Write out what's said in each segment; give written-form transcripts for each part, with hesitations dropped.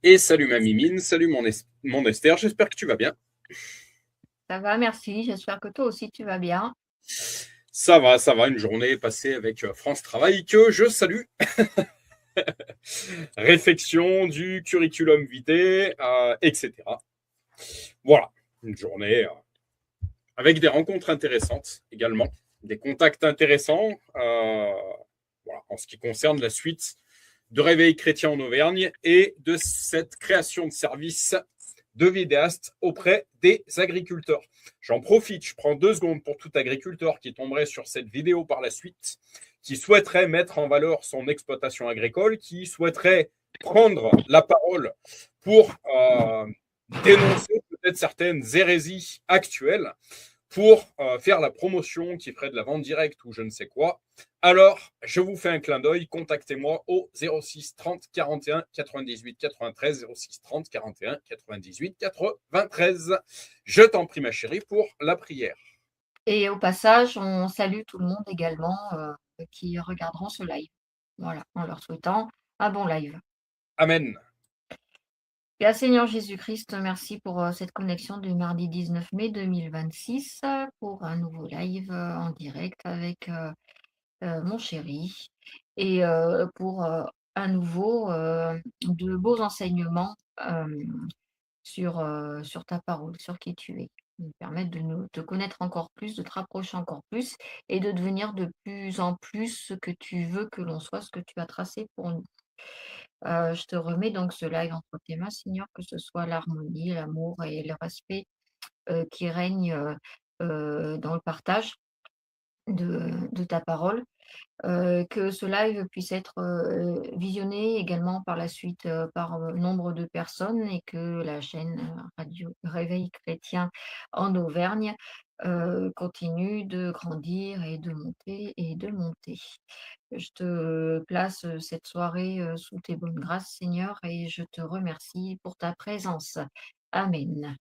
Et salut ma Mimine, salut mon Esther, j'espère que tu vas bien. Ça va, merci. J'espère que toi aussi tu vas bien. Ça va, une journée passée avec France Travail que je salue. Réflexion du curriculum vitae, etc. Voilà, une journée avec des rencontres intéressantes également, des contacts intéressants voilà, en ce qui concerne la suite de Réveil chrétien en Auvergne et de cette création de services de vidéastes auprès des agriculteurs. J'en profite, je prends 2 secondes pour tout agriculteur qui tomberait sur cette vidéo par la suite, qui souhaiterait mettre en valeur son exploitation agricole, qui souhaiterait prendre la parole pour dénoncer peut-être certaines hérésies actuelles, pour faire la promotion qui ferait de la vente directe ou je ne sais quoi. Alors, je vous fais un clin d'œil, contactez-moi au 06 30 41 98 93, 06 30 41 98 93. Je t'en prie ma chérie pour la prière. Et au passage, on salue tout le monde également qui regarderont ce live. Voilà, en leur souhaitant un bon live. Amen. Et Seigneur Jésus-Christ, merci pour cette connexion du mardi 19 mai 2026 pour un nouveau live en direct avec mon chéri et pour à nouveau de beaux enseignements sur ta parole, sur qui tu es. Nous permettre de nous te connaître encore plus, de te rapprocher encore plus et de devenir de plus en plus ce que tu veux que l'on soit, ce que tu as tracé pour nous. Je te remets donc ce live entre tes mains, Seigneur, que ce soit l'harmonie, l'amour et le respect, qui règnent, dans le partage de ta parole. Que ce live puisse être, visionné également par la suite, par, nombre de personnes et que la chaîne, radio Réveil chrétien en Auvergne, continue de grandir et de monter et de monter. Je te place, cette soirée, sous tes bonnes grâces, Seigneur, et je te remercie pour ta présence. Amen.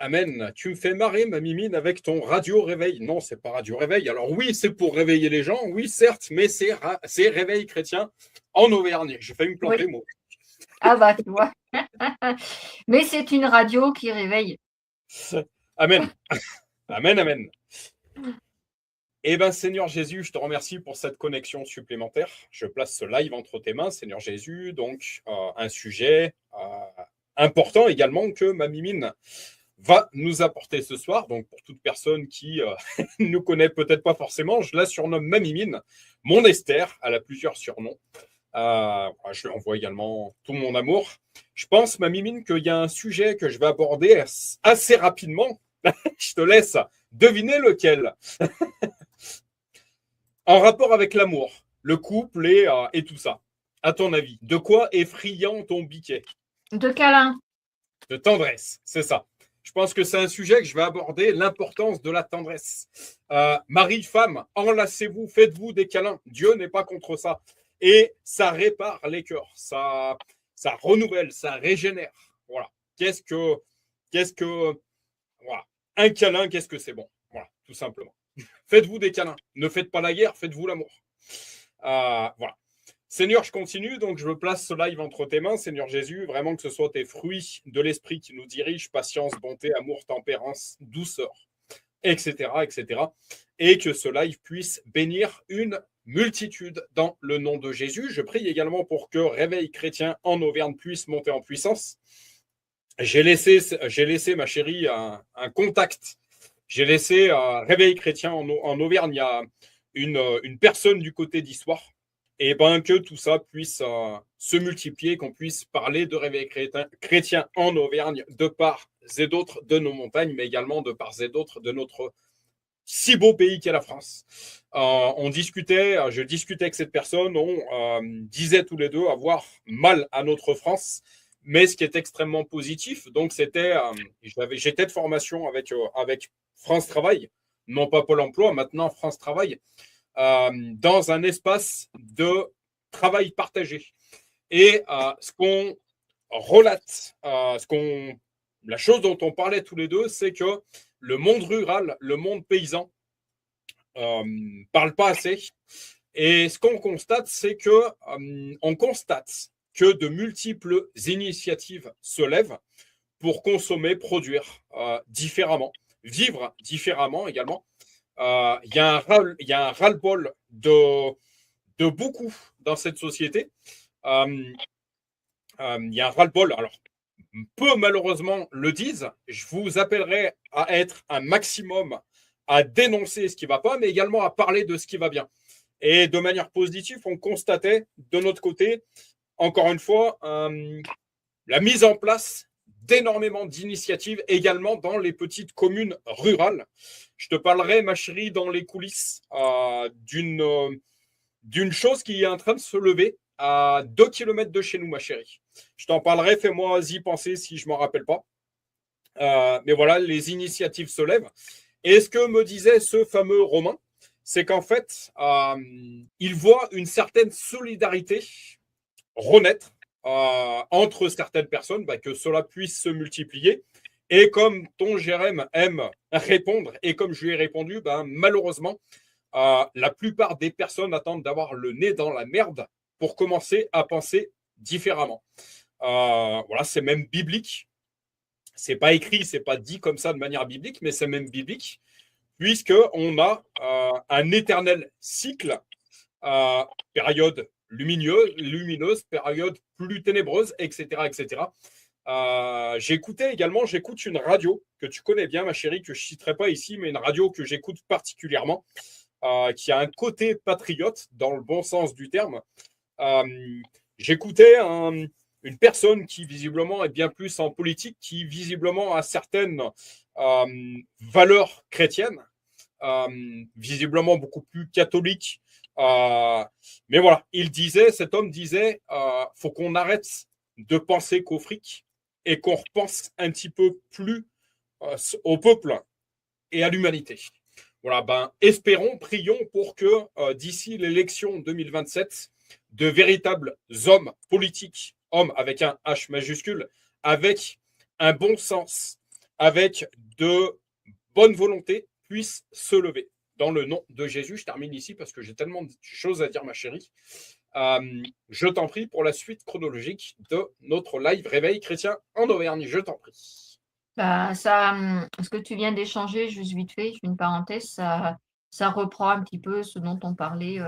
Amen. Tu me fais marrer, ma mimine, avec ton radio réveil. Non, c'est pas radio réveil. Alors oui, c'est pour réveiller les gens, oui, certes, mais c'est réveil chrétien en Auvergne. J'ai failli me Oui. planter, moi. Ah bah, tu vois? Mais c'est une radio qui réveille. Amen. Amen, amen. Eh bien, Seigneur Jésus, je te remercie pour cette connexion supplémentaire. Je place ce live entre tes mains, Seigneur Jésus. Donc, un sujet important également que ma mimine va nous apporter ce soir. Donc, pour toute personne qui ne nous connaît peut-être pas forcément, je la surnomme ma mimine, mon Esther. Elle a plusieurs surnoms. Je lui envoie également tout mon amour. Je pense, ma mimine, qu'il y a un sujet que je vais aborder assez rapidement. Je te laisse deviner lequel. En rapport avec l'amour, le couple et tout ça. À ton avis, de quoi est friand ton biquet? De câlin. De tendresse, c'est ça. Je pense que c'est un sujet que je vais aborder, l'importance de la tendresse. Mari, femme, enlacez-vous, faites-vous des câlins. Dieu n'est pas contre ça. Et ça répare les cœurs, ça renouvelle, ça régénère. Voilà. Qu'est-ce que, voilà. Un câlin, qu'est-ce que c'est bon? Voilà, tout simplement. Faites-vous des câlins. Ne faites pas la guerre, faites-vous l'amour. Voilà. Seigneur, je continue, donc je place ce live entre tes mains, Seigneur Jésus, vraiment que ce soit tes fruits de l'esprit qui nous dirigent, patience, bonté, amour, tempérance, douceur, etc., etc. Et que ce live puisse bénir une multitude dans le nom de Jésus. Je prie également pour que Réveil chrétien en Auvergne puisse monter en puissance. J'ai laissé ma chérie, un contact. J'ai laissé Réveil chrétien en Auvergne. Il y a une personne du côté d'Histoire. Et ben que tout ça puisse se multiplier, qu'on puisse parler de Réveil chrétien en Auvergne, de part et d'autre de nos montagnes, mais également de part et d'autre de notre si beau pays qu'est la France. Je discutais avec cette personne, on disait tous les deux avoir mal à notre France, mais ce qui est extrêmement positif, donc j'étais de formation avec France Travail, non pas Pôle Emploi, maintenant France Travail, dans un espace de travail partagé. Et ce qu'on relate, la chose dont on parlait tous les deux, c'est que le monde rural, le monde paysan, parle pas assez. Et ce qu'on constate, c'est que on constate que de multiples initiatives se lèvent pour consommer, produire différemment, vivre différemment également. Il y a un ras-le-bol de beaucoup dans cette société. Il y a un ras-le-bol. Alors, peu malheureusement le disent. Je vous appellerai à être un maximum à dénoncer ce qui ne va pas, mais également à parler de ce qui va bien. Et de manière positive, on constatait de notre côté, encore une fois, la mise en place d'énormément d'initiatives également dans les petites communes rurales. Je te parlerai, ma chérie, dans les coulisses d'une chose qui est en train de se lever à 2 kilomètres de chez nous, ma chérie. Je t'en parlerai, fais-moi y penser si je ne m'en rappelle pas. Mais voilà, les initiatives se lèvent. Et ce que me disait ce fameux Romain, c'est qu'en fait, il voit une certaine solidarité renaître entre certaines personnes, que cela puisse se multiplier. Et comme ton Jérém aime répondre, et comme je lui ai répondu, malheureusement, la plupart des personnes attendent d'avoir le nez dans la merde pour commencer à penser différemment. Voilà, c'est même biblique. C'est pas écrit, c'est pas dit comme ça de manière biblique, mais c'est même biblique, puisqu'on a un éternel cycle, période lumineuse, période plus ténébreuse, etc. etc. J'écoute une radio que tu connais bien, ma chérie, que je ne citerai pas ici, mais une radio que j'écoute particulièrement, qui a un côté patriote dans le bon sens du terme. J'écoutais une personne qui visiblement est bien plus en politique, qui visiblement a certaines valeurs chrétiennes, visiblement beaucoup plus catholiques. Mais voilà, cet homme disait, faut qu'on arrête de penser qu'au fric et qu'on repense un petit peu plus au peuple et à l'humanité. Voilà, espérons, prions pour que d'ici l'élection 2027, de véritables hommes politiques, hommes avec un H majuscule, avec un bon sens, avec de bonne volonté, puissent se lever. Dans le nom de Jésus, je termine ici parce que j'ai tellement de choses à dire, ma chérie. Je t'en prie pour la suite chronologique de notre live Réveil chrétien en Auvergne. Je t'en prie. Ce que tu viens d'échanger, juste vite fait, je fais une parenthèse, ça reprend un petit peu ce dont on parlait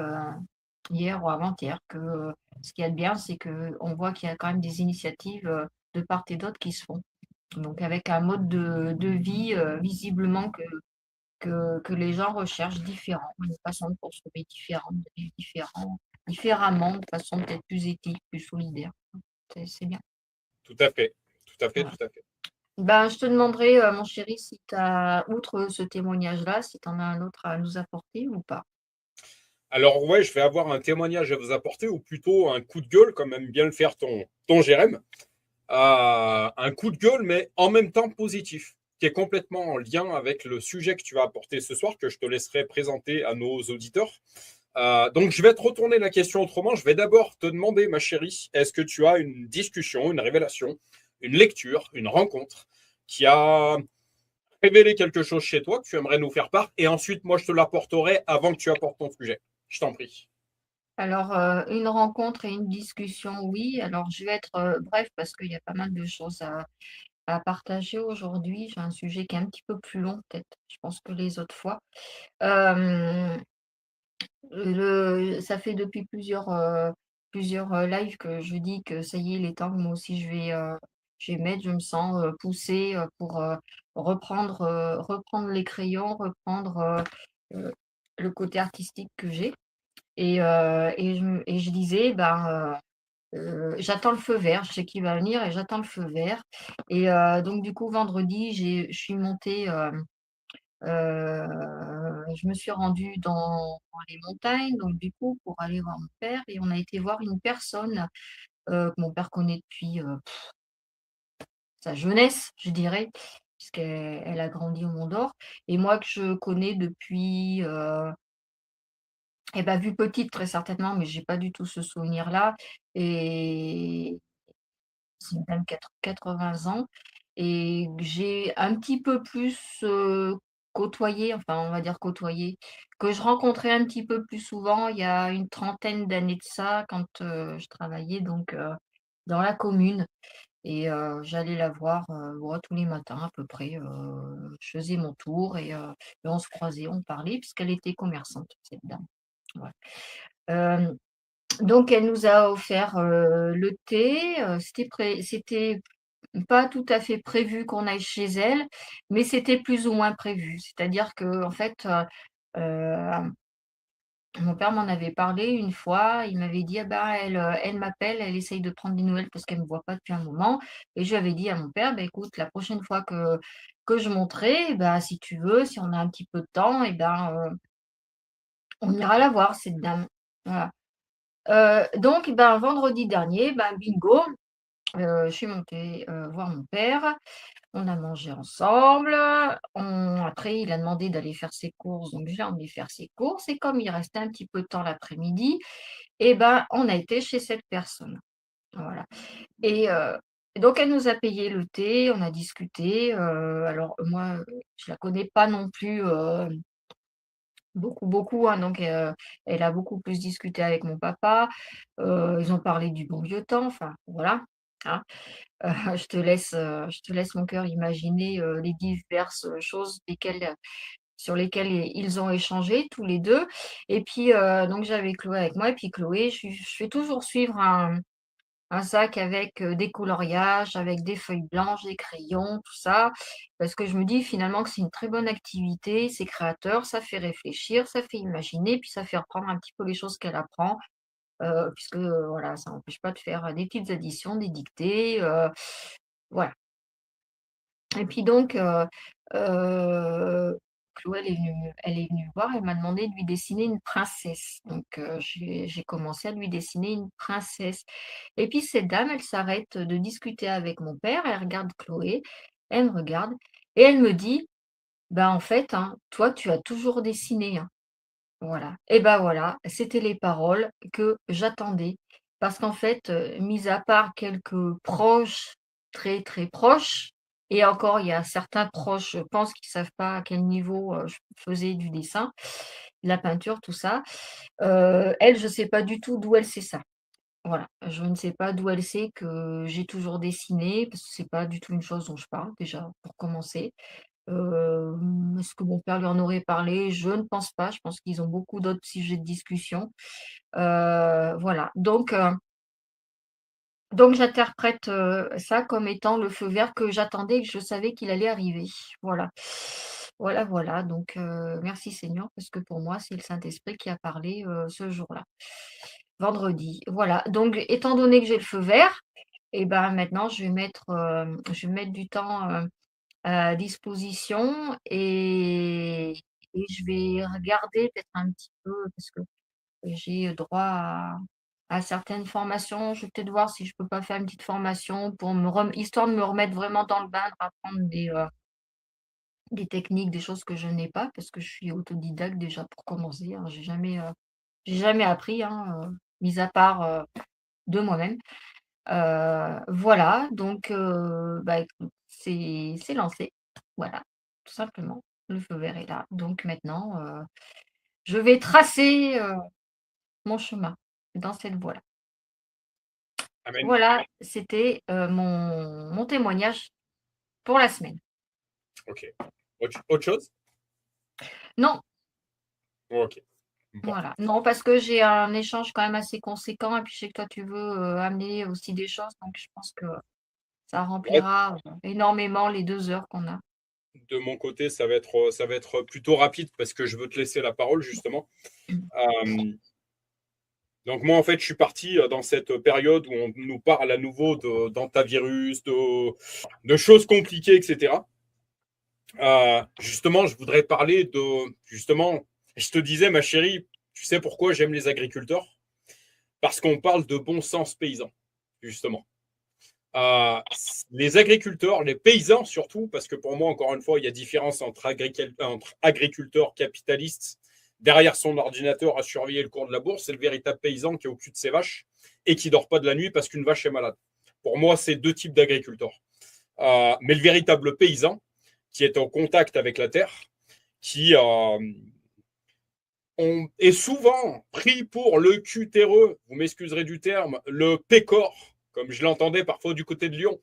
hier ou avant-hier, que ce qu'il y a de bien, c'est qu'on voit qu'il y a quand même des initiatives de part et d'autre qui se font. Donc avec un mode de vie visiblement que les gens recherchent différent, une façon de consommer différente, de vivre différemment, de façon peut-être plus éthique, plus solidaire. C'est bien. Tout à fait, tout à fait, Voilà. tout à fait. Je te demanderai, mon chéri, si tu as, outre ce témoignage-là, si tu en as un autre à nous apporter ou pas. Alors ouais, je vais avoir un témoignage à vous apporter, ou plutôt un coup de gueule, comme aime bien le faire ton Jérém. Un coup de gueule, mais en même temps positif, qui est complètement en lien avec le sujet que tu vas apporter ce soir, que je te laisserai présenter à nos auditeurs. Donc, je vais te retourner la question autrement. Je vais d'abord te demander, ma chérie, est-ce que tu as une discussion, une révélation, une lecture, une rencontre qui a révélé quelque chose chez toi que tu aimerais nous faire part? Et ensuite, moi, je te l'apporterai avant que tu apportes ton sujet. Je t'en prie. Alors, une rencontre et une discussion, oui. Alors, je vais être bref parce qu'il y a pas mal de choses à partager aujourd'hui. J'ai un sujet qui est un petit peu plus long, peut-être, je pense, que les autres fois. Euh, ça fait depuis plusieurs lives que je dis que ça y est, il est temps que moi aussi je vais mettre, je me sens poussée pour reprendre les crayons, reprendre euh, le côté artistique que j'ai. Et je disais, j'attends le feu vert, je sais qu'il va venir et j'attends le feu vert. Et donc, du coup, vendredi, je suis montée. Je me suis rendue dans les montagnes, donc du coup, pour aller voir mon père et on a été voir une personne, que mon père connaît depuis, sa jeunesse, je dirais, puisqu'elle a grandi au Mont d'Or et moi que je connais depuis, vue petite très certainement, mais j'ai pas du tout ce souvenir-là et c'est une dame 80 ans et que j'ai un petit peu plus, côtoyé, enfin, on va dire côtoyé, que je rencontrais un petit peu plus souvent il y a une trentaine d'années de ça quand, je travaillais donc, dans la commune. Et j'allais la voir, ouais, tous les matins à peu près, je faisais mon tour et on se croisait, on parlait puisqu'elle était commerçante, cette dame. Ouais. Hem, donc elle nous a offert, le thé, c'était pas tout à fait prévu qu'on aille chez elle, mais c'était plus ou moins prévu. C'est-à-dire qu'en fait, mon père m'en avait parlé une fois, il m'avait dit: «Ah bah, elle m'appelle, elle essaye de prendre des nouvelles parce qu'elle me voit pas depuis un moment» et je lui avais dit à mon père: «Bah, écoute, la prochaine fois que je monterai, bah, si tu veux, si on a un petit peu de temps et ben, on ira la voir cette dame». Voilà. Donc ben, vendredi dernier, ben, bingo, je suis montée, voir mon père. On a mangé ensemble, après il a demandé d'aller faire ses courses, donc je l'ai emmené faire ses courses et comme il restait un petit peu de temps l'après-midi et ben, on a été chez cette personne. Voilà et donc elle nous a payé le thé, on a discuté, alors moi, je la connais pas non plus, beaucoup, beaucoup, hein, donc elle a beaucoup plus discuté avec mon papa, ils ont parlé du bon vieux temps, enfin voilà, hein. Je te laisse mon cœur imaginer, les diverses, choses sur lesquelles ils ont échangé tous les 2. Et puis, donc j'avais Chloé avec moi et puis Chloé, je fais toujours suivre un sac avec, des coloriages, avec des feuilles blanches, des crayons, tout ça. Parce que je me dis finalement que c'est une très bonne activité, c'est créateur, ça fait réfléchir, ça fait imaginer, puis ça fait reprendre un petit peu les choses qu'elle apprend, puisque, voilà, ça n'empêche pas de faire, des petites additions, des dictées, voilà. Et puis donc, Chloé, elle est venue me voir, elle m'a demandé de lui dessiner une princesse. Donc, j'ai commencé à lui dessiner une princesse. Et puis cette dame, elle s'arrête de discuter avec mon père, elle regarde Chloé, elle me regarde et elle me dit: «Bah, en fait, hein, toi, tu as toujours dessiné, hein». Voilà et ben voilà, c'était les paroles que j'attendais. Parce qu'en fait, mis à part quelques proches, très, très proches et encore il y a certains proches, je pense, qui savent pas à quel niveau, je faisais du dessin, de la peinture, tout ça. Elle, je sais pas du tout d'où elle sait ça. Voilà, je ne sais pas d'où elle sait que j'ai toujours dessiné, parce que c'est pas du tout une chose dont je parle, déjà, pour commencer. Est-ce que mon père lui en aurait parlé? Je ne pense pas. Je pense qu'ils ont beaucoup d'autres sujets de discussion. Voilà. Donc j'interprète, ça comme étant le feu vert que j'attendais et que je savais qu'il allait arriver. Voilà. Voilà, voilà. Donc merci Seigneur parce que pour moi, c'est le Saint-Esprit qui a parlé, ce jour-là, vendredi. Voilà. Donc étant donné que j'ai le feu vert et ben, maintenant je vais mettre du temps, à disposition et je vais regarder peut-être un petit peu parce que j'ai droit à certaines formations. Je vais peut-être voir si je peux pas faire une petite formation pour histoire de me remettre vraiment dans le bain, de apprendre des techniques, des choses que je n'ai pas parce que je suis autodidacte déjà pour commencer, hein. J'ai jamais appris, hein, mis à part, de moi-même. Voilà, donc bah, écoute, c'est lancé. Voilà, tout simplement. Le feu vert est là. Donc maintenant, je vais tracer, mon chemin dans cette voie-là. Amen. Voilà, c'était, mon témoignage pour la semaine. Ok. Autre chose? Non, Ok. Bon. voilà, non, parce que j'ai un échange quand même assez conséquent et puis je sais que toi tu veux, amener aussi des choses, donc je pense que ça Ouais, remplira, énormément les 2 heures qu'on a. de mon côté, ça va être plutôt rapide parce que je veux te laisser la parole, justement. Euh, donc moi, en fait, je suis parti dans cette période où on nous parle à nouveau d'antavirus, de choses compliquées, etc. Justement, je voudrais parler de... Justement, je te disais, ma chérie, tu sais pourquoi j'aime les agriculteurs? Parce qu'on parle de bon sens paysan, justement. Euh, les agriculteurs, les paysans surtout, parce que pour moi, encore une fois, il y a différence entre agriculteurs capitalistes derrière son ordinateur à surveiller le cours de la bourse et le véritable paysan qui est au cul de ses vaches et qui dort pas de la nuit parce qu'une vache est malade. Pour moi, c'est deux types d'agriculteurs. Mais le véritable paysan qui est en contact avec la terre, qui est souvent pris pour le cutéreux, vous m'excuserez du terme, le pécor comme je l'entendais parfois du côté de Lyon.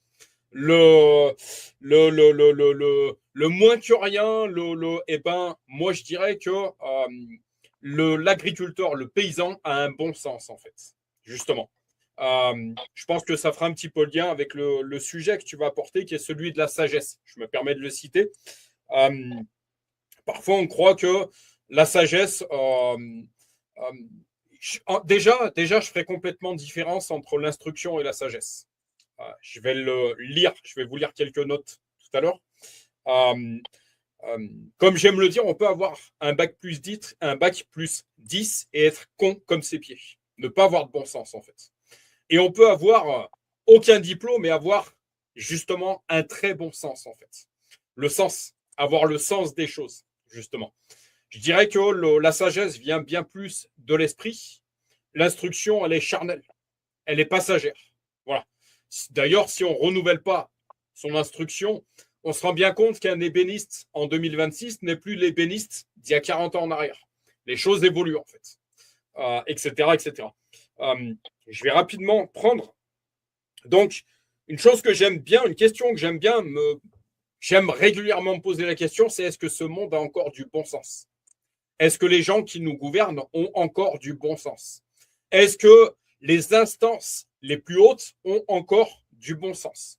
Le moins que rien, moi je dirais que l'agriculteur, le paysan a un bon sens en fait, justement. Je pense que ça fera un petit peu le lien avec le sujet que tu vas apporter, qui est celui de la sagesse. Je me permets de le citer. Euh, Parfois, on croit que la sagesse, déjà, je ferai complètement différence entre l'instruction et la sagesse. Je vais je vais vous lire quelques notes tout à l'heure. Comme j'aime le dire, on peut avoir un bac plus 10, un bac plus 10 et être con comme ses pieds. Ne pas avoir de bon sens, en fait. Et on peut avoir aucun diplôme et avoir justement un très bon sens, en fait. Le sens, avoir le sens des choses, justement. Je dirais que la sagesse vient bien plus de l'esprit. L'instruction, elle est charnelle. Elle est passagère. Voilà. D'ailleurs, si on ne renouvelle pas son instruction, on se rend bien compte qu'un ébéniste en 2026 n'est plus l'ébéniste d'il y a 40 ans en arrière. Les choses évoluent, en fait, etc., etc. Je vais rapidement prendre. Donc, une chose que j'aime bien, une question que j'aime bien, j'aime régulièrement me poser la question, c'est est-ce que ce monde a encore du bon sens? Est-ce que les gens qui nous gouvernent ont encore du bon sens? Est-ce que les instances les plus hautes ont encore du bon sens?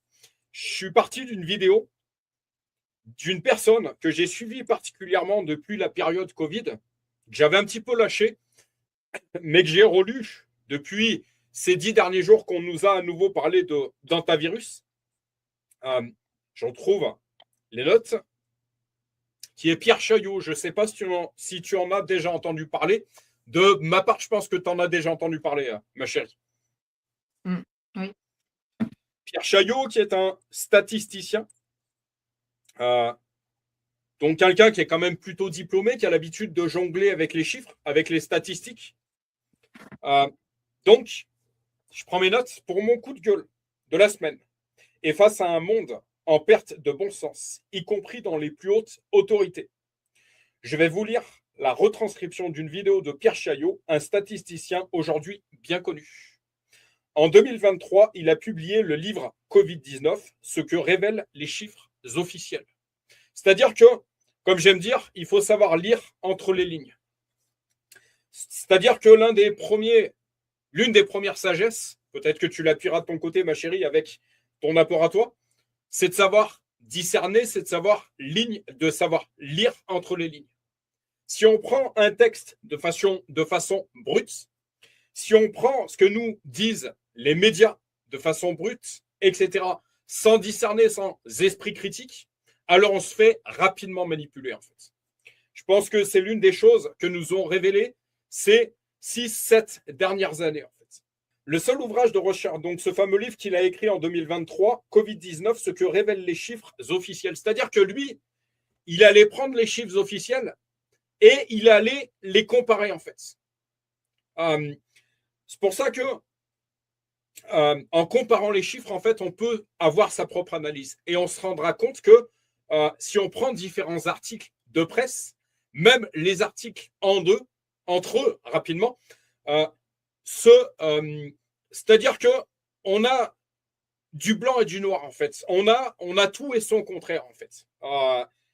Je suis parti d'une vidéo d'une personne que j'ai suivie particulièrement depuis la période Covid, que j'avais un petit peu lâché, mais que j'ai relu depuis ces 10 derniers jours qu'on nous a à nouveau parlé d'antivirus. Je retrouve les notes, qui est Pierre Chaillot. Je ne sais pas si tu en as déjà entendu parler. De ma part, je pense que tu en as déjà entendu parler, ma chérie. Oui. Pierre Chaillot, qui est un statisticien, donc quelqu'un qui est quand même plutôt diplômé, qui a l'habitude de jongler avec les chiffres, avec les statistiques. Donc, je prends mes notes pour mon coup de gueule de la semaine. Et face à un monde en perte de bon sens, y compris dans les plus hautes autorités, je vais vous lire la retranscription d'une vidéo de Pierre Chaillot, un statisticien aujourd'hui bien connu. En 2023, il a publié le livre Covid-19, ce que révèlent les chiffres officiels. C'est-à-dire que, comme j'aime dire, il faut savoir lire entre les lignes. C'est-à-dire que l'une des premières sagesses, peut-être que tu l'appuieras de ton côté, ma chérie, avec ton apport à toi, c'est de savoir discerner, c'est de savoir lire entre les lignes. Si on prend un texte de façon brute, si on prend ce que nous disent les médias de façon brute, etc., sans discerner, sans esprit critique, alors on se fait rapidement manipuler, en fait. Je pense que c'est l'une des choses que nous ont révélé ces 6-7 dernières années, en fait. Le seul ouvrage de recherche, donc ce fameux livre qu'il a écrit en 2023, Covid-19, ce que révèlent les chiffres officiels. C'est-à-dire que lui, il allait prendre les chiffres officiels et il allait les comparer, en fait. C'est pour ça que, en comparant les chiffres, en fait, on peut avoir sa propre analyse. Et on se rendra compte que si on prend différents articles de presse, même les articles entre eux, rapidement, c'est-à-dire que on a du blanc et du noir, en fait. On a tout et son contraire, en fait.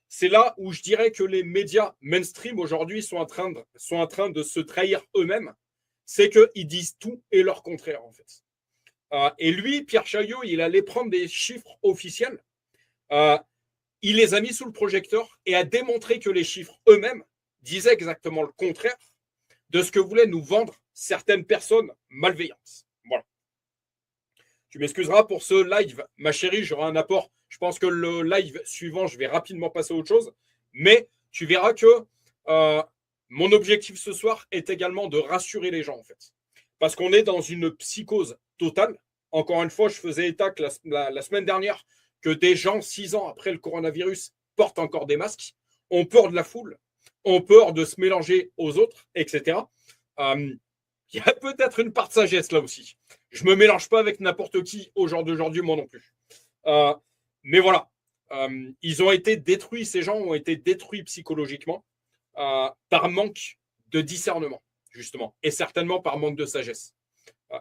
C'est là où je dirais que les médias mainstream aujourd'hui sont en train de se trahir eux-mêmes. C'est qu'ils disent tout et leur contraire, en fait. Et lui, Pierre Chaillot, il allait prendre des chiffres officiels. Il les a mis sous le projecteur et a démontré que les chiffres eux-mêmes disaient exactement le contraire de ce que voulaient nous vendre certaines personnes malveillantes. Voilà. Tu m'excuseras pour ce live, ma chérie, j'aurai un apport. Je pense que le live suivant, je vais rapidement passer à autre chose. Mais tu verras que mon objectif ce soir est également de rassurer les gens, en fait. Parce qu'on est dans une psychose totale. Encore une fois, je faisais état que la semaine dernière que des gens, 6 ans après le coronavirus, portent encore des masques, ont peur de la foule, ont peur de se mélanger aux autres, etc. Il y a peut-être une part de sagesse là aussi. Je ne me mélange pas avec n'importe qui au jour d'aujourd'hui, moi non plus. Mais voilà, ils ont été détruits, ces gens ont été détruits psychologiquement par manque de discernement, justement, et certainement par manque de sagesse.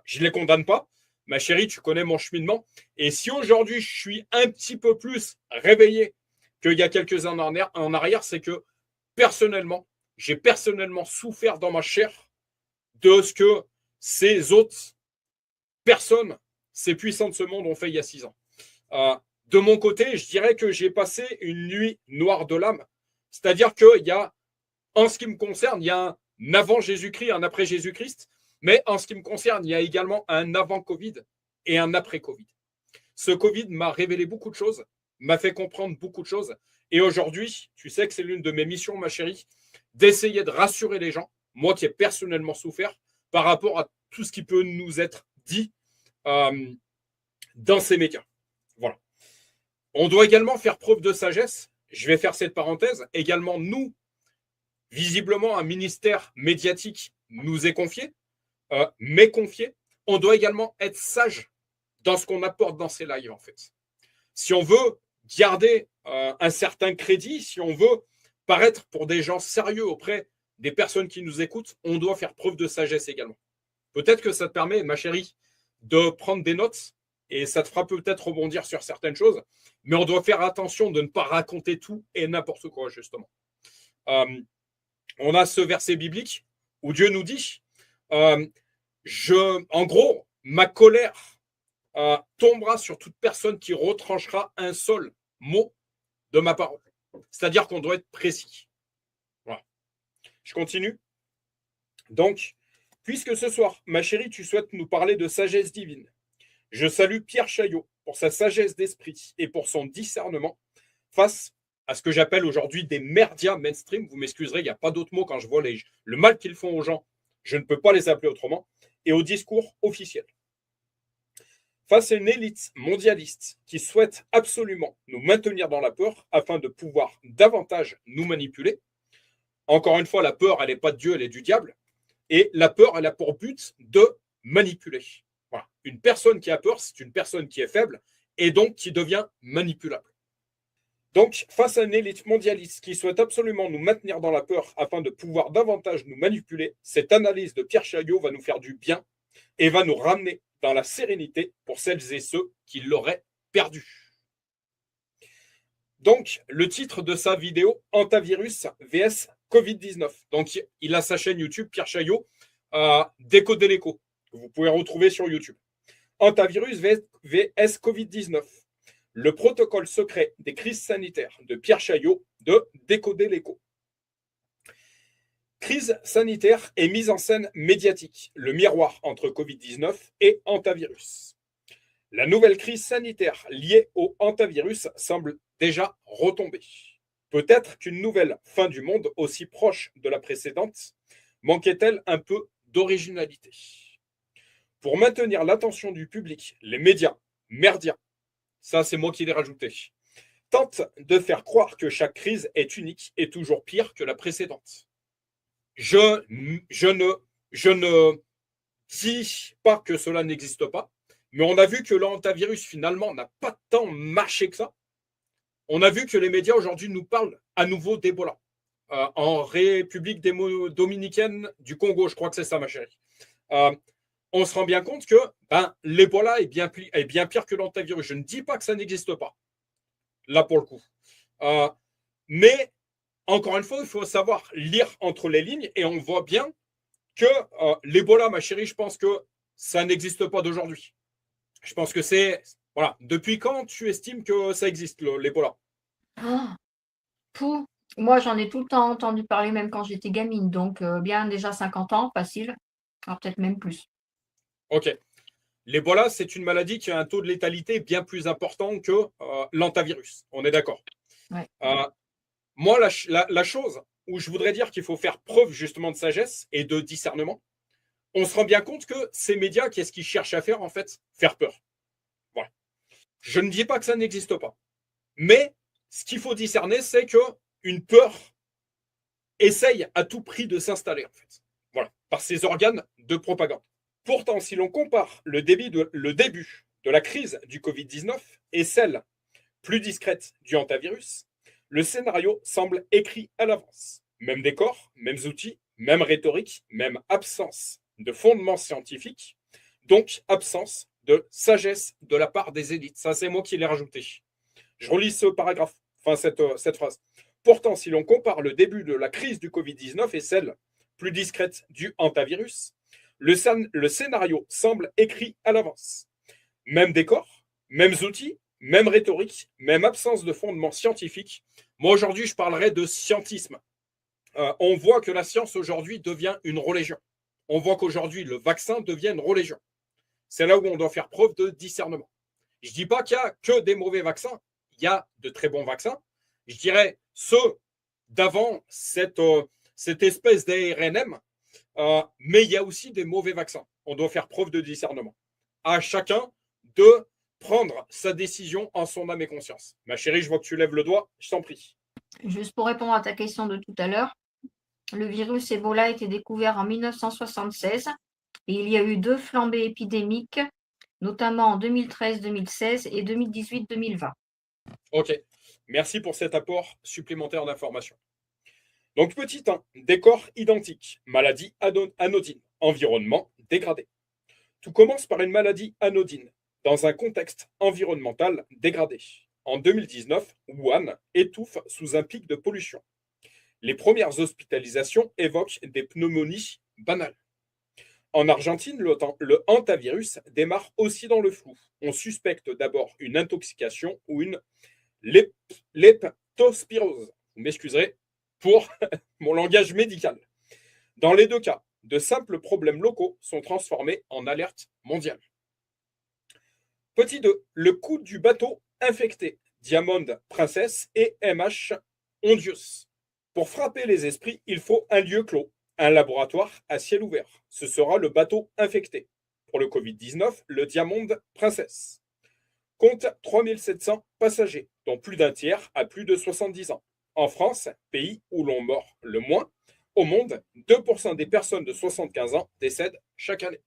Je ne les condamne pas, ma chérie, tu connais mon cheminement. Et si aujourd'hui, je suis un petit peu plus réveillé qu'il y a quelques années en arrière, c'est que personnellement, j'ai personnellement souffert dans ma chair de ce que ces autres personnes, ces puissants de ce monde ont fait il y a 6 ans. De mon côté, je dirais que j'ai passé une nuit noire de l'âme. C'est-à-dire qu'il y a, en ce qui me concerne, il y a un avant Jésus-Christ, un après Jésus-Christ. Mais en ce qui me concerne, il y a également un avant Covid et un après Covid. Ce Covid m'a révélé beaucoup de choses, m'a fait comprendre beaucoup de choses. Et aujourd'hui, tu sais que c'est l'une de mes missions, ma chérie, d'essayer de rassurer les gens, moi qui ai personnellement souffert, par rapport à tout ce qui peut nous être dit dans ces médias. Voilà. On doit également faire preuve de sagesse. Je vais faire cette parenthèse. Également, nous, visiblement, un ministère médiatique nous est confié, m'est confié. On doit également être sage dans ce qu'on apporte dans ces lives, en fait. Si on veut garder un certain crédit, si on veut paraître pour des gens sérieux auprès des personnes qui nous écoutent, on doit faire preuve de sagesse également. Peut-être que ça te permet, ma chérie, de prendre des notes et ça te fera peut-être rebondir sur certaines choses, mais on doit faire attention de ne pas raconter tout et n'importe quoi, justement. On a ce verset biblique où Dieu nous dit, en gros, ma colère tombera sur toute personne qui retranchera un seul mot de ma parole. C'est-à-dire qu'on doit être précis. Voilà. Je continue. Donc, puisque ce soir, ma chérie, tu souhaites nous parler de sagesse divine, je salue Pierre Chaillot pour sa sagesse d'esprit et pour son discernement face à ce que j'appelle aujourd'hui des merdias mainstream. Vous m'excuserez, il n'y a pas d'autre mot quand je vois le mal qu'ils font aux gens. Je ne peux pas les appeler autrement. Et au discours officiel. Face à une élite mondialiste qui souhaite absolument nous maintenir dans la peur afin de pouvoir davantage nous manipuler. Encore une fois, la peur, elle n'est pas de Dieu, elle est du diable. Et la peur, elle a pour but de manipuler. Voilà. Une personne qui a peur, c'est une personne qui est faible et donc qui devient manipulable. Donc, face à une élite mondialiste qui souhaite absolument nous maintenir dans la peur afin de pouvoir davantage nous manipuler, cette analyse de Pierre Chaillot va nous faire du bien et va nous ramener dans la sérénité pour celles et ceux qui l'auraient perdu. Donc, le titre de sa vidéo, Antivirus vs Covid-19. Donc, il a sa chaîne YouTube, Pierre Chaillot, Décoder l'écho, que vous pouvez retrouver sur YouTube. Antivirus vs Covid-19. Le protocole secret des crises sanitaires de Pierre Chaillot de Décoder l'écho. Crise sanitaire et mise en scène médiatique, le miroir entre Covid-19 et antivirus. La nouvelle crise sanitaire liée au antivirus semble déjà retomber. Peut-être qu'une nouvelle fin du monde aussi proche de la précédente manquait-elle un peu d'originalité. Pour maintenir l'attention du public, les médias, merdias, ça c'est moi qui l'ai rajouté, tentent de faire croire que chaque crise est unique et toujours pire que la précédente. Je ne dis pas que cela n'existe pas, mais on a vu que l'antivirus, finalement, n'a pas tant marché que ça. On a vu que les médias aujourd'hui nous parlent à nouveau d'Ebola. En République dominicaine du Congo, je crois que c'est ça, ma chérie. On se rend bien compte que l'Ebola est bien pire que l'antivirus. Je ne dis pas que ça n'existe pas, là pour le coup. Mais encore une fois, il faut savoir lire entre les lignes et on voit bien que l'Ebola, ma chérie, je pense que ça n'existe pas d'aujourd'hui. Je pense que c'est... Voilà. Depuis quand tu estimes que ça existe, l'Ebola? Moi, j'en ai tout le temps entendu parler, même quand j'étais gamine. Donc, bien déjà 50 ans, facile. Alors, peut-être même plus. Ok. L'Ebola, c'est une maladie qui a un taux de létalité bien plus important que l'antivirus. On est d'accord. Ouais. Moi, la chose où je voudrais dire qu'il faut faire preuve justement de sagesse et de discernement, on se rend bien compte que ces médias, qu'est-ce qu'ils cherchent à faire en fait? Faire peur. Voilà. Je ne dis pas que ça n'existe pas. Mais ce qu'il faut discerner, c'est qu'une peur essaye à tout prix de s'installer en fait. Voilà, par ces organes de propagande. Pourtant, si l'on compare le début de la crise du Covid-19 et celle plus discrète du hantavirus, le scénario semble écrit à l'avance. Même décor, mêmes outils, même rhétorique, même absence de fondement scientifique, donc absence de sagesse de la part des élites. Ça, c'est moi qui l'ai rajouté. Je relis ce paragraphe, enfin cette phrase. Pourtant, si l'on compare le début de la crise du Covid-19 et celle plus discrète du hantavirus, le scénario semble écrit à l'avance. Même décor, mêmes outils, même rhétorique, même absence de fondement scientifique. Moi, aujourd'hui, je parlerai de scientisme. On voit que la science, aujourd'hui, devient une religion. On voit qu'aujourd'hui, le vaccin devient une religion. C'est là où on doit faire preuve de discernement. Je ne dis pas qu'il n'y a que des mauvais vaccins. Il y a de très bons vaccins. Je dirais ceux d'avant cette espèce d'ARNM, mais il y a aussi des mauvais vaccins. On doit faire preuve de discernement. À chacun de prendre sa décision en son âme et conscience. Ma chérie, je vois que tu lèves le doigt, je t'en prie. Juste pour répondre à ta question de tout à l'heure, le virus Ebola a été découvert en 1976 et il y a eu 2 flambées épidémiques, notamment en 2013-2016 et 2018-2020. Ok, merci pour cet apport supplémentaire d'information. Donc petit 1, décor identique, maladie anodine, environnement dégradé. Tout commence par une maladie anodine, dans un contexte environnemental dégradé. En 2019, Wuhan étouffe sous un pic de pollution. Les premières hospitalisations évoquent des pneumonies banales. En Argentine, le hantavirus démarre aussi dans le flou. On suspecte d'abord une intoxication ou une leptospirose. Vous m'excuserez pour mon langage médical. Dans les deux cas, de simples problèmes locaux sont transformés en alerte mondiale. Petit 2, le coût du bateau infecté, Diamond Princess et MH Ondius. Pour frapper les esprits, il faut un lieu clos, un laboratoire à ciel ouvert. Ce sera le bateau infecté. Pour le Covid-19, le Diamond Princess compte 3700 passagers, dont plus d'un tiers a plus de 70 ans. En France, pays où l'on meurt le moins, au monde, 2% des personnes de 75 ans décèdent chaque année.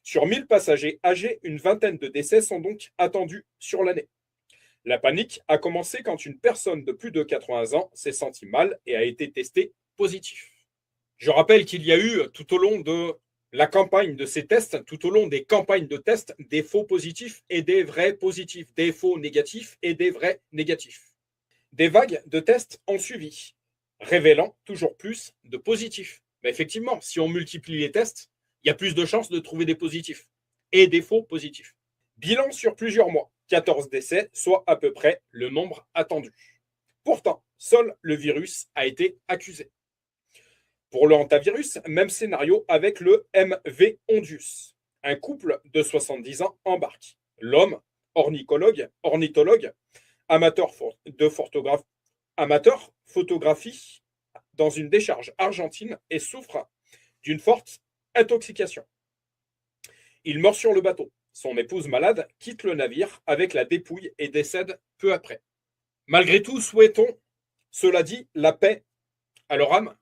Sur 1000 passagers âgés, une vingtaine de décès sont donc attendus sur l'année. La panique a commencé quand une personne de plus de 80 ans s'est sentie mal et a été testée positif. Je rappelle qu'il y a eu tout au long de la campagne de ces tests, tout au long des campagnes de tests, des faux positifs et des vrais positifs, des faux négatifs et des vrais négatifs. Des vagues de tests ont suivi, révélant toujours plus de positifs. Mais effectivement, si on multiplie les tests, il y a plus de chances de trouver des positifs et des faux positifs. Bilan sur plusieurs mois, 14 décès, soit à peu près le nombre attendu. Pourtant, seul le virus a été accusé. Pour le hantavirus, même scénario avec le MV Ondius. Un couple de 70 ans embarque. L'homme, ornithologue, amateur photographie dans une décharge argentine et souffre d'une forte intoxication. Il meurt sur le bateau. Son épouse malade quitte le navire avec la dépouille et décède peu après. Malgré tout, souhaitons, cela dit, la paix à leur âme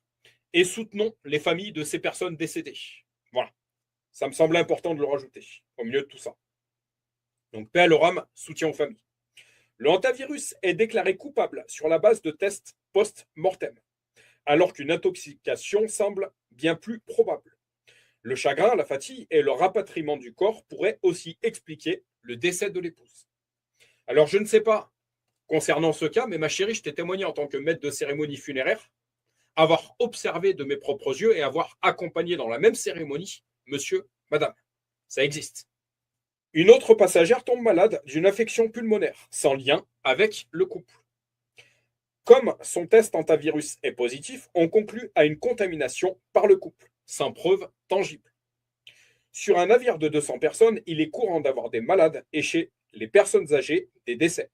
et soutenons les familles de ces personnes décédées. Voilà, ça me semble important de le rajouter au milieu de tout ça. Donc paix à leur âme, soutien aux familles. Le hantavirus est déclaré coupable sur la base de tests post-mortem, alors qu'une intoxication semble bien plus probable. Le chagrin, la fatigue et le rapatriement du corps pourraient aussi expliquer le décès de l'épouse. Alors je ne sais pas concernant ce cas, mais ma chérie, je t'ai témoigné en tant que maître de cérémonie funéraire, avoir observé de mes propres yeux et avoir accompagné dans la même cérémonie monsieur, madame. Ça existe. Une autre passagère tombe malade d'une affection pulmonaire, sans lien avec le couple. Comme son test hantavirus est positif, on conclut à une contamination par le couple, sans preuve tangible. Sur un navire de 200 personnes, il est courant d'avoir des malades et chez les personnes âgées, des décès.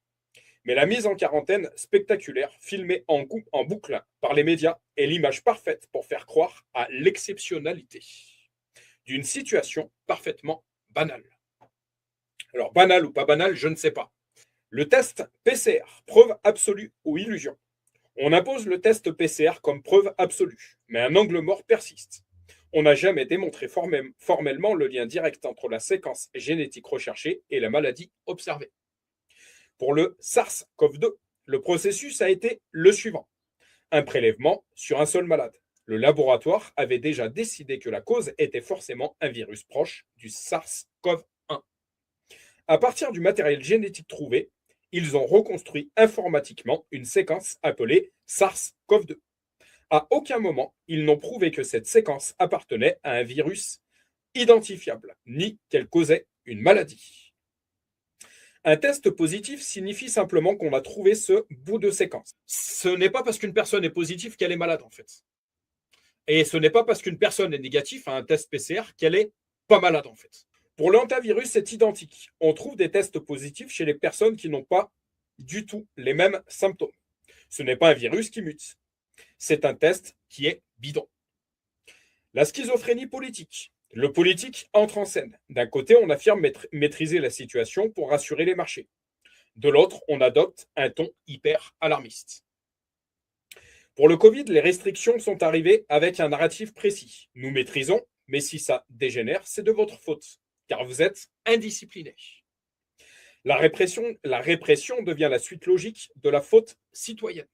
Mais la mise en quarantaine spectaculaire, filmée en boucle par les médias, est l'image parfaite pour faire croire à l'exceptionnalité d'une situation parfaitement banale. Alors, banal ou pas banal, je ne sais pas. Le test PCR, preuve absolue ou illusion. On impose le test PCR comme preuve absolue, mais un angle mort persiste. On n'a jamais démontré formellement le lien direct entre la séquence génétique recherchée et la maladie observée. Pour le SARS-CoV-2, le processus a été le suivant. Un prélèvement sur un seul malade. Le laboratoire avait déjà décidé que la cause était forcément un virus proche du SARS-CoV-1. À partir du matériel génétique trouvé, ils ont reconstruit informatiquement une séquence appelée SARS-CoV-2. À aucun moment, ils n'ont prouvé que cette séquence appartenait à un virus identifiable, ni qu'elle causait une maladie. Un test positif signifie simplement qu'on a trouvé ce bout de séquence. Ce n'est pas parce qu'une personne est positive qu'elle est malade, en fait. Et ce n'est pas parce qu'une personne est négative à un test PCR qu'elle est pas malade, en fait. Pour l'hantavirus, c'est identique. On trouve des tests positifs chez les personnes qui n'ont pas du tout les mêmes symptômes. Ce n'est pas un virus qui mute. C'est un test qui est bidon. La schizophrénie politique. Le politique entre en scène. D'un côté, on affirme maîtriser la situation pour rassurer les marchés. De l'autre, on adopte un ton hyper alarmiste. Pour le Covid, les restrictions sont arrivées avec un narratif précis. Nous maîtrisons, mais si ça dégénère, c'est de votre faute, car vous êtes indisciplinés. La répression devient la suite logique de la faute citoyenne.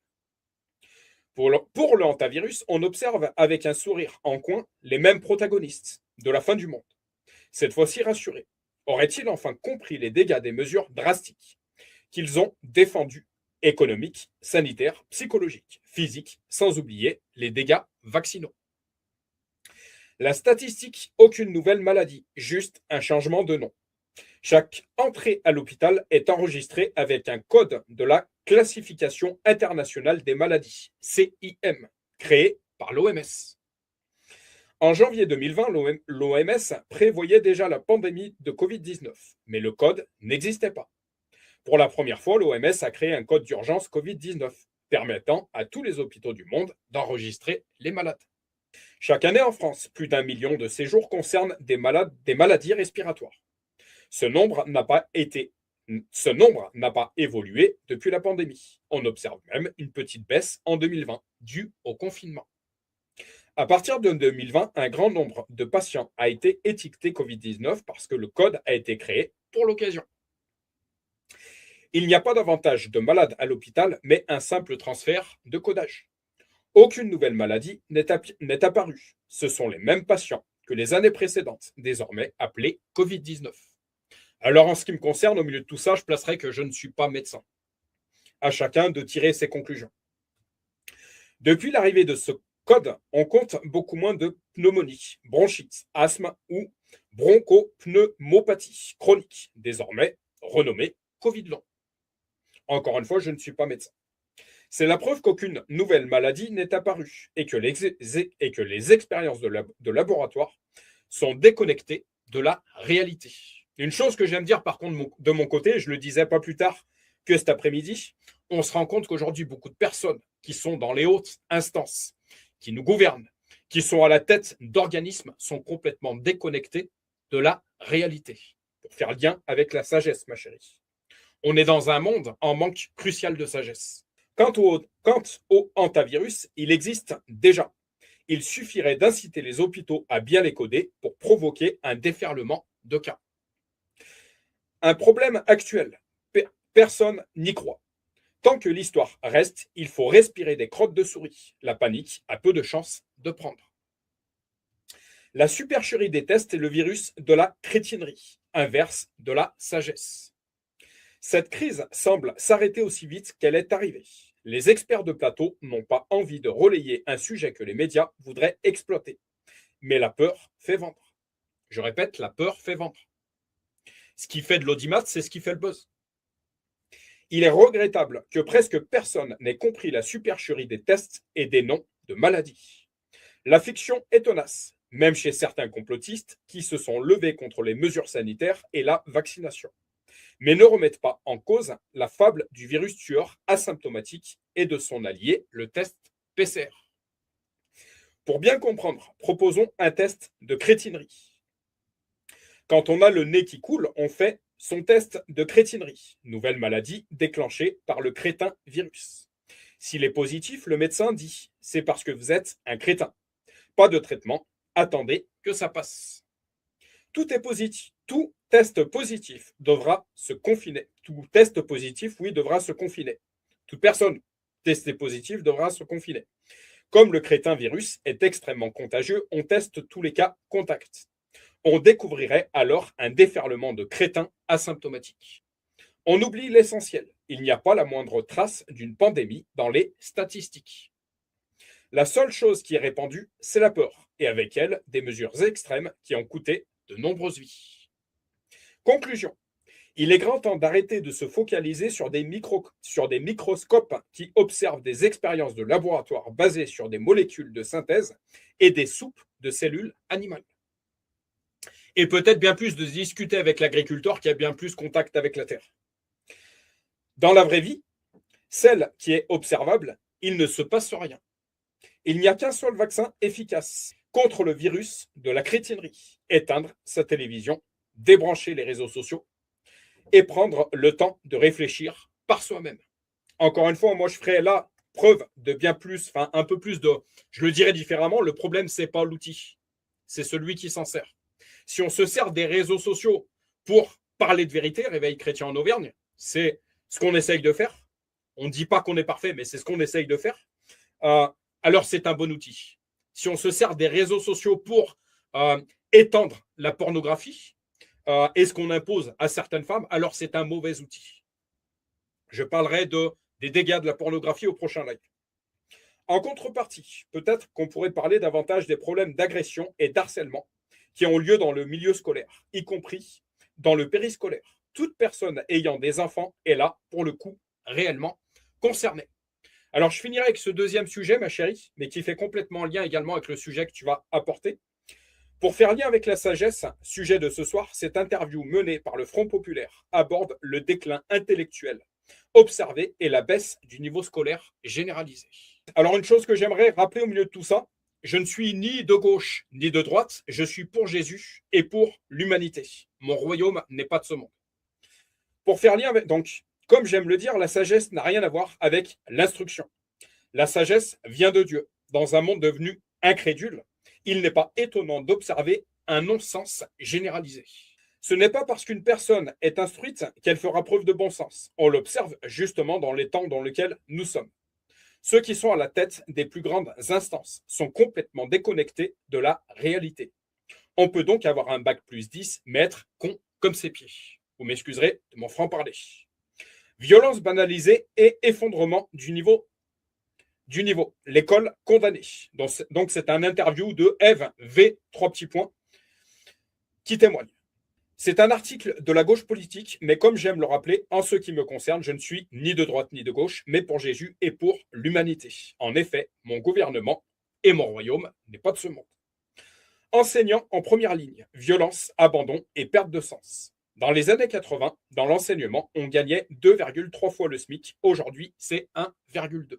Pour le hantavirus, on observe avec un sourire en coin les mêmes protagonistes de la fin du monde. Cette fois-ci rassurés. Auraient-ils enfin compris les dégâts des mesures drastiques qu'ils ont défendues, économiques, sanitaires, psychologiques, physiques, sans oublier les dégâts vaccinaux? La statistique, aucune nouvelle maladie, juste un changement de nom. Chaque entrée à l'hôpital est enregistrée avec un code de la Classification internationale des maladies, CIM, créé par l'OMS. En janvier 2020, l'OMS prévoyait déjà la pandémie de Covid-19, mais le code n'existait pas. Pour la première fois, l'OMS a créé un code d'urgence Covid-19, permettant à tous les hôpitaux du monde d'enregistrer les malades. Chaque année en France, plus d'1 million de séjours concernent des maladies respiratoires. Ce nombre n'a pas évolué depuis la pandémie. On observe même une petite baisse en 2020, due au confinement. À partir de 2020, un grand nombre de patients a été étiqueté Covid-19 parce que le code a été créé pour l'occasion. Il n'y a pas davantage de malades à l'hôpital, mais un simple transfert de codage. Aucune nouvelle maladie n'est apparue. Ce sont les mêmes patients que les années précédentes, désormais appelés Covid-19. Alors, en ce qui me concerne, au milieu de tout ça, je placerai que je ne suis pas médecin. À chacun de tirer ses conclusions. Depuis l'arrivée de ce code, on compte beaucoup moins de pneumonie, bronchite, asthme ou bronchopneumopathie chronique, désormais renommée Covid long. Encore une fois, je ne suis pas médecin. C'est la preuve qu'aucune nouvelle maladie n'est apparue et que les expériences de laboratoire sont déconnectées de la réalité. Une chose que j'aime dire par contre de mon côté, je le disais pas plus tard que cet après-midi, on se rend compte qu'aujourd'hui, beaucoup de personnes qui sont dans les hautes instances, qui nous gouvernent, qui sont à la tête d'organismes, sont complètement déconnectées de la réalité. Pour faire lien avec la sagesse, ma chérie. On est dans un monde en manque crucial de sagesse. Quant au hantavirus, il existe déjà. Il suffirait d'inciter les hôpitaux à bien les coder pour provoquer un déferlement de cas. Un problème actuel. Personne n'y croit. Tant que l'histoire reste, il faut respirer des crottes de souris. La panique a peu de chances de prendre. La supercherie des tests est le virus de la crétinerie, inverse de la sagesse. Cette crise semble s'arrêter aussi vite qu'elle est arrivée. Les experts de plateau n'ont pas envie de relayer un sujet que les médias voudraient exploiter. Mais la peur fait vendre. Je répète, la peur fait vendre. Ce qui fait de l'audimat, c'est ce qui fait le buzz. Il est regrettable que presque personne n'ait compris la supercherie des tests et des noms de maladies. La fiction est tenace, même chez certains complotistes qui se sont levés contre les mesures sanitaires et la vaccination, mais ne remettent pas en cause la fable du virus tueur asymptomatique et de son allié, le test PCR. Pour bien comprendre, proposons un test de crétinerie. Quand on a le nez qui coule, on fait son test de crétinerie, nouvelle maladie déclenchée par le crétin virus. S'il est positif, le médecin dit « c'est parce que vous êtes un crétin ». Pas de traitement, attendez que ça passe. Tout est positif, tout test positif devra se confiner. Tout test positif, oui, devra se confiner. Toute personne testée positive devra se confiner. Comme le crétin virus est extrêmement contagieux, on teste tous les cas contacts. On découvrirait alors un déferlement de crétins asymptomatiques. On oublie l'essentiel. Il n'y a pas la moindre trace d'une pandémie dans les statistiques. La seule chose qui est répandue, c'est la peur, et avec elle, des mesures extrêmes qui ont coûté de nombreuses vies. Conclusion. Il est grand temps d'arrêter de se focaliser sur des microscopes qui observent des expériences de laboratoire basées sur des molécules de synthèse et des soupes de cellules animales. Et peut-être bien plus de discuter avec l'agriculteur qui a bien plus contact avec la terre. Dans la vraie vie, celle qui est observable, il ne se passe rien. Il n'y a qu'un seul vaccin efficace contre le virus de la crétinerie. Éteindre sa télévision, débrancher les réseaux sociaux et prendre le temps de réfléchir par soi-même. Encore une fois, moi, je ferai là preuve de bien plus, enfin un peu plus de, je le dirais différemment, le problème, c'est pas l'outil, c'est celui qui s'en sert. Si on se sert des réseaux sociaux pour parler de vérité, Réveil chrétien en Auvergne, c'est ce qu'on essaye de faire. On ne dit pas qu'on est parfait, mais c'est ce qu'on essaye de faire. Alors c'est un bon outil. Si on se sert des réseaux sociaux pour étendre la pornographie et ce qu'on impose à certaines femmes, alors c'est un mauvais outil. Je parlerai des dégâts de la pornographie au prochain live. En contrepartie, peut-être qu'on pourrait parler davantage des problèmes d'agression et d'harcèlement qui ont lieu dans le milieu scolaire, y compris dans le périscolaire. Toute personne ayant des enfants est là, pour le coup, réellement concernée. Alors, je finirai avec ce deuxième sujet, ma chérie, mais qui fait complètement lien également avec le sujet que tu vas apporter. Pour faire lien avec la sagesse, sujet de ce soir, cette interview menée par le Front populaire aborde le déclin intellectuel observé et la baisse du niveau scolaire généralisé. Alors, une chose que j'aimerais rappeler au milieu de tout ça, je ne suis ni de gauche ni de droite, je suis pour Jésus et pour l'humanité. Mon royaume n'est pas de ce monde. Pour faire lien avec, donc, comme j'aime le dire, la sagesse n'a rien à voir avec l'instruction. La sagesse vient de Dieu. Dans un monde devenu incrédule, il n'est pas étonnant d'observer un non-sens généralisé. Ce n'est pas parce qu'une personne est instruite qu'elle fera preuve de bon sens. On l'observe justement dans les temps dans lesquels nous sommes. Ceux qui sont à la tête des plus grandes instances sont complètement déconnectés de la réalité. On peut donc avoir un bac plus 10, mais être con comme ses pieds. Vous m'excuserez de mon franc-parler. Violence banalisée et effondrement du niveau. L'école condamnée. Donc, c'est un interview de Eve V, 3 petits points, qui témoigne. C'est un article de la gauche politique, mais comme j'aime le rappeler, en ce qui me concerne, je ne suis ni de droite ni de gauche, mais pour Jésus et pour l'humanité. En effet, mon gouvernement et mon royaume n'est pas de ce monde. Enseignants en première ligne, violence, abandon et perte de sens. Dans les années 80, dans l'enseignement, on gagnait 2,3 fois le SMIC. Aujourd'hui, c'est 1,2.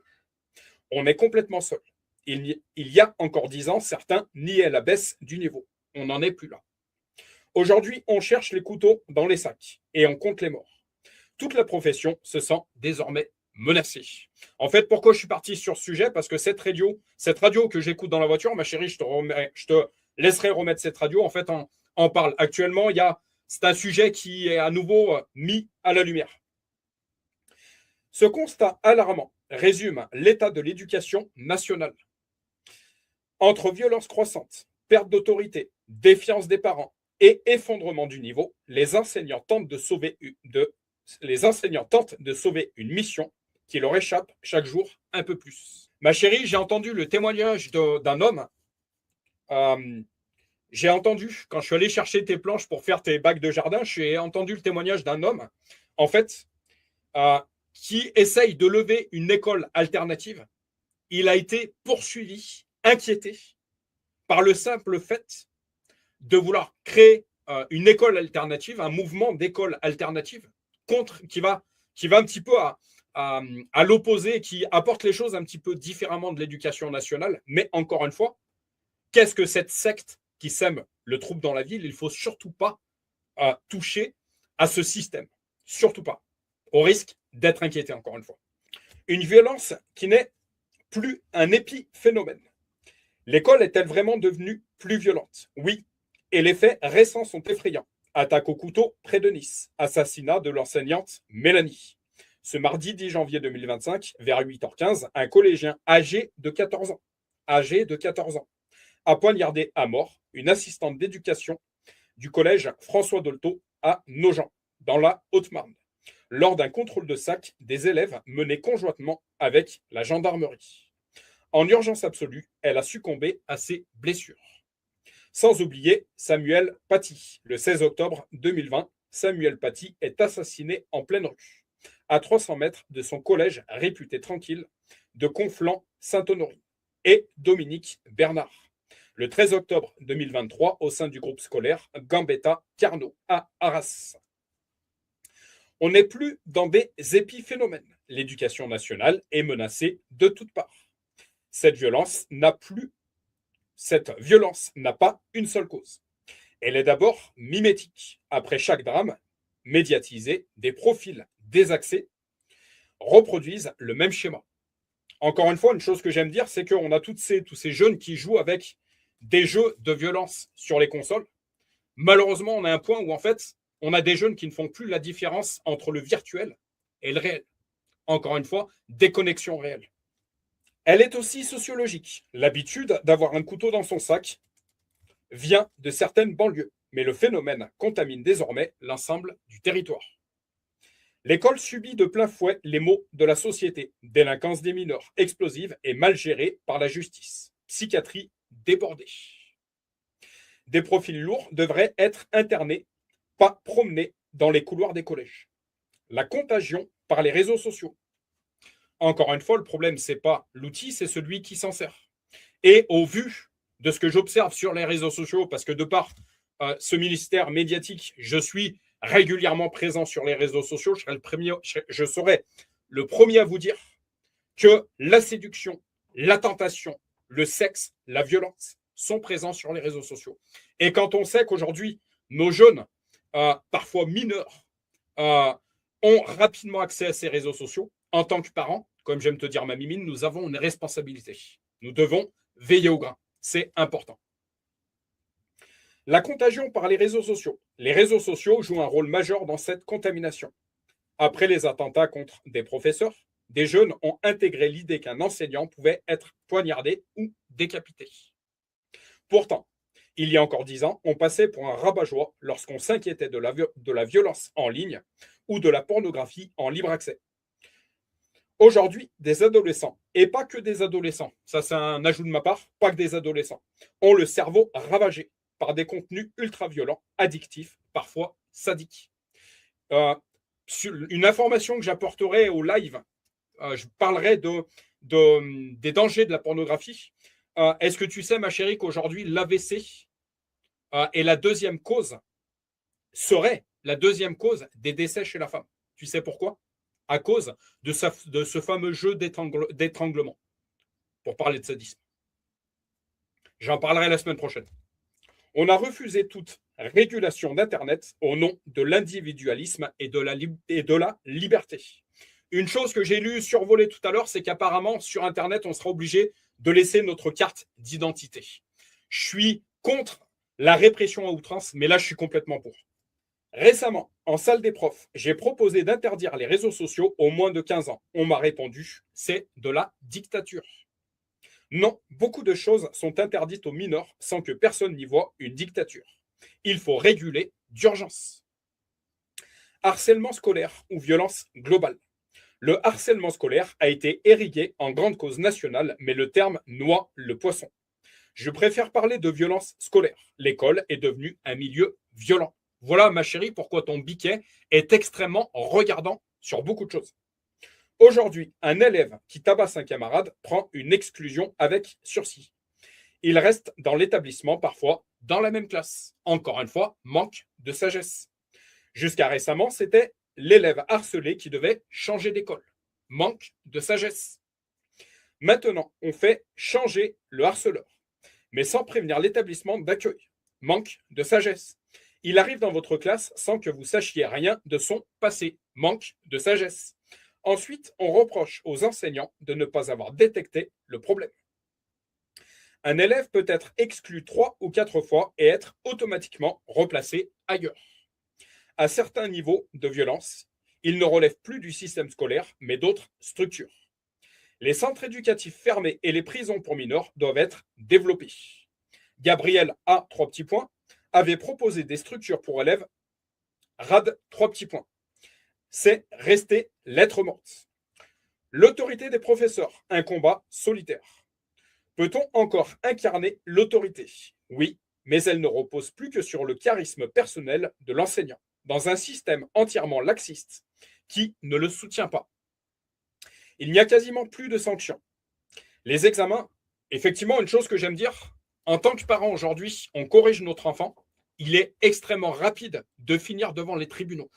On est complètement seul. Il y a encore 10 ans, certains niaient la baisse du niveau. On n'en est plus là. Aujourd'hui, on cherche les couteaux dans les sacs et on compte les morts. Toute la profession se sent désormais menacée. En fait, pourquoi je suis parti sur ce sujet? Parce que cette radio que j'écoute dans la voiture, ma chérie, je te laisserai remettre cette radio. En fait, on parle. Actuellement, c'est un sujet qui est à nouveau mis à la lumière. Ce constat alarmant résume l'état de l'éducation nationale. Entre violence croissante, perte d'autorité, défiance des parents et effondrement du niveau, les enseignants tentent de sauver une mission qui leur échappe chaque jour un peu plus. Ma chérie, j'ai entendu le témoignage d'un homme. J'ai entendu, quand je suis allé chercher tes planches pour faire tes bacs de jardin, j'ai entendu le témoignage d'un homme, en fait, qui essaye de lever une école alternative. Il a été poursuivi, inquiété, par le simple fait de vouloir créer une école alternative, un mouvement d'école alternative qui va un petit peu à l'opposé, qui apporte les choses un petit peu différemment de l'éducation nationale. Mais encore une fois, qu'est-ce que cette secte qui sème le trouble dans la ville? Il ne faut surtout pas toucher à ce système. Surtout pas. Au risque d'être inquiété, encore une fois. Une violence qui n'est plus un épiphénomène. L'école est-elle vraiment devenue plus violente? Oui, et les faits récents sont effrayants. Attaque au couteau près de Nice. Assassinat de l'enseignante Mélanie. Ce mardi 10 janvier 2025, vers 8h15, un collégien âgé de 14 ans a poignardé à mort une assistante d'éducation du collège François Dolto à Nogent, dans la Haute-Marne, lors d'un contrôle de sac des élèves mené conjointement avec la gendarmerie. En urgence absolue, elle a succombé à ses blessures. Sans oublier Samuel Paty. Le 16 octobre 2020, Samuel Paty est assassiné en pleine rue, à 300 mètres de son collège réputé tranquille de Conflans-Sainte-Honorine. Et Dominique Bernard, le 13 octobre 2023, au sein du groupe scolaire Gambetta Carnot à Arras. On n'est plus dans des épiphénomènes. L'éducation nationale est menacée de toutes parts. Cette violence n'a pas une seule cause. Elle est d'abord mimétique. Après chaque drame médiatisé, des profils désaxés reproduisent le même schéma. Encore une fois, une chose que j'aime dire, c'est qu'on a tous ces jeunes qui jouent avec des jeux de violence sur les consoles. Malheureusement, on a un point où, en fait, on a des jeunes qui ne font plus la différence entre le virtuel et le réel. Encore une fois, déconnexion réelle. Elle est aussi sociologique. L'habitude d'avoir un couteau dans son sac vient de certaines banlieues, mais le phénomène contamine désormais l'ensemble du territoire. L'école subit de plein fouet les maux de la société, délinquance des mineurs, explosive et mal gérée par la justice, psychiatrie débordée. Des profils lourds devraient être internés, pas promenés dans les couloirs des collèges. La contagion par les réseaux sociaux. Encore une fois, le problème, ce n'est pas l'outil, c'est celui qui s'en sert. Et au vu de ce que j'observe sur les réseaux sociaux, parce que de par ce ministère médiatique, je suis régulièrement présent sur les réseaux sociaux, je serai le premier à vous dire que la séduction, la tentation, le sexe, la violence sont présents sur les réseaux sociaux. Et quand on sait qu'aujourd'hui, nos jeunes, parfois mineurs, ont rapidement accès à ces réseaux sociaux, en tant que parents, comme j'aime te dire ma mimine, nous avons une responsabilité. Nous devons veiller au grain. C'est important. La contagion par les réseaux sociaux. Les réseaux sociaux jouent un rôle majeur dans cette contamination. Après les attentats contre des professeurs, des jeunes ont intégré l'idée qu'un enseignant pouvait être poignardé ou décapité. Pourtant, il y a encore 10 ans, on passait pour un rabat-joie lorsqu'on s'inquiétait de la violence en ligne ou de la pornographie en libre accès. Aujourd'hui, des adolescents, et pas que des adolescents, ça c'est un ajout de ma part, pas que des adolescents, ont le cerveau ravagé par des contenus ultra-violents, addictifs, parfois sadiques. Une information que j'apporterai au live, je parlerai des dangers de la pornographie. Est-ce que tu sais, ma chérie, qu'aujourd'hui, l'AVC est serait la deuxième cause des décès chez la femme? Tu sais pourquoi? À cause de ce fameux jeu d'étranglement, pour parler de sadisme. J'en parlerai la semaine prochaine. On a refusé toute régulation d'Internet au nom de l'individualisme et de la liberté. Une chose que j'ai lue survoler tout à l'heure, c'est qu'apparemment, sur Internet, on sera obligé de laisser notre carte d'identité. Je suis contre la répression à outrance, mais là, je suis complètement pour. Récemment, en salle des profs, j'ai proposé d'interdire les réseaux sociaux aux moins de 15 ans. On m'a répondu, c'est de la dictature. Non, beaucoup de choses sont interdites aux mineurs sans que personne n'y voie une dictature. Il faut réguler d'urgence. Harcèlement scolaire ou violence globale. Le harcèlement scolaire a été érigé en grande cause nationale, mais le terme noie le poisson. Je préfère parler de violence scolaire. L'école est devenue un milieu violent. Voilà, ma chérie, pourquoi ton biquet est extrêmement regardant sur beaucoup de choses. Aujourd'hui, un élève qui tabasse un camarade prend une exclusion avec sursis. Il reste dans l'établissement, parfois dans la même classe. Encore une fois, manque de sagesse. Jusqu'à récemment, c'était l'élève harcelé qui devait changer d'école. Manque de sagesse. Maintenant, on fait changer le harceleur, mais sans prévenir l'établissement d'accueil. Manque de sagesse. Il arrive dans votre classe sans que vous sachiez rien de son passé. Manque de sagesse. Ensuite, on reproche aux enseignants de ne pas avoir détecté le problème. Un élève peut être exclu 3 ou 4 fois et être automatiquement replacé ailleurs. À certains niveaux de violence, il ne relève plus du système scolaire, mais d'autres structures. Les centres éducatifs fermés et les prisons pour mineurs doivent être développés. Gabriel a 3 petits points. avait proposé des structures pour élèves. RAD, 3 petits points. C'est rester lettre morte. L'autorité des professeurs, un combat solitaire. Peut-on encore incarner l'autorité? Oui, mais elle ne repose plus que sur le charisme personnel de l'enseignant, dans un système entièrement laxiste qui ne le soutient pas. Il n'y a quasiment plus de sanctions. Les examens, effectivement, une chose que j'aime dire, en tant que parent aujourd'hui, on corrige notre enfant, il est extrêmement rapide de finir devant les tribunaux.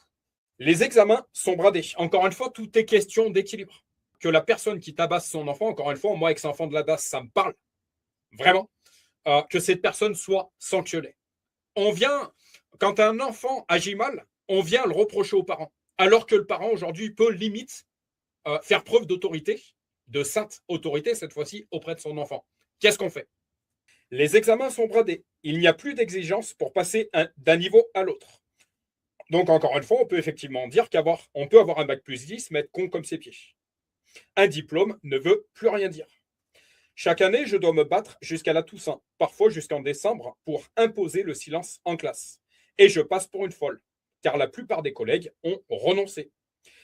Les examens sont bradés. Encore une fois, tout est question d'équilibre. Que la personne qui tabasse son enfant, encore une fois, moi, ex-enfant de la DAS, ça me parle vraiment, que cette personne soit sanctionnée. Quand un enfant agit mal, on vient le reprocher aux parents. Alors que le parent, aujourd'hui, peut limite faire preuve d'autorité, de sainte autorité, cette fois-ci, auprès de son enfant. Qu'est-ce qu'on fait? Les examens sont bradés. Il n'y a plus d'exigence pour passer d'un niveau à l'autre. Donc, encore une fois, on peut effectivement dire qu'on peut avoir un bac+10, mais être con comme ses pieds. Un diplôme ne veut plus rien dire. Chaque année, je dois me battre jusqu'à la Toussaint, parfois jusqu'en décembre, pour imposer le silence en classe. Et je passe pour une folle, car la plupart des collègues ont renoncé.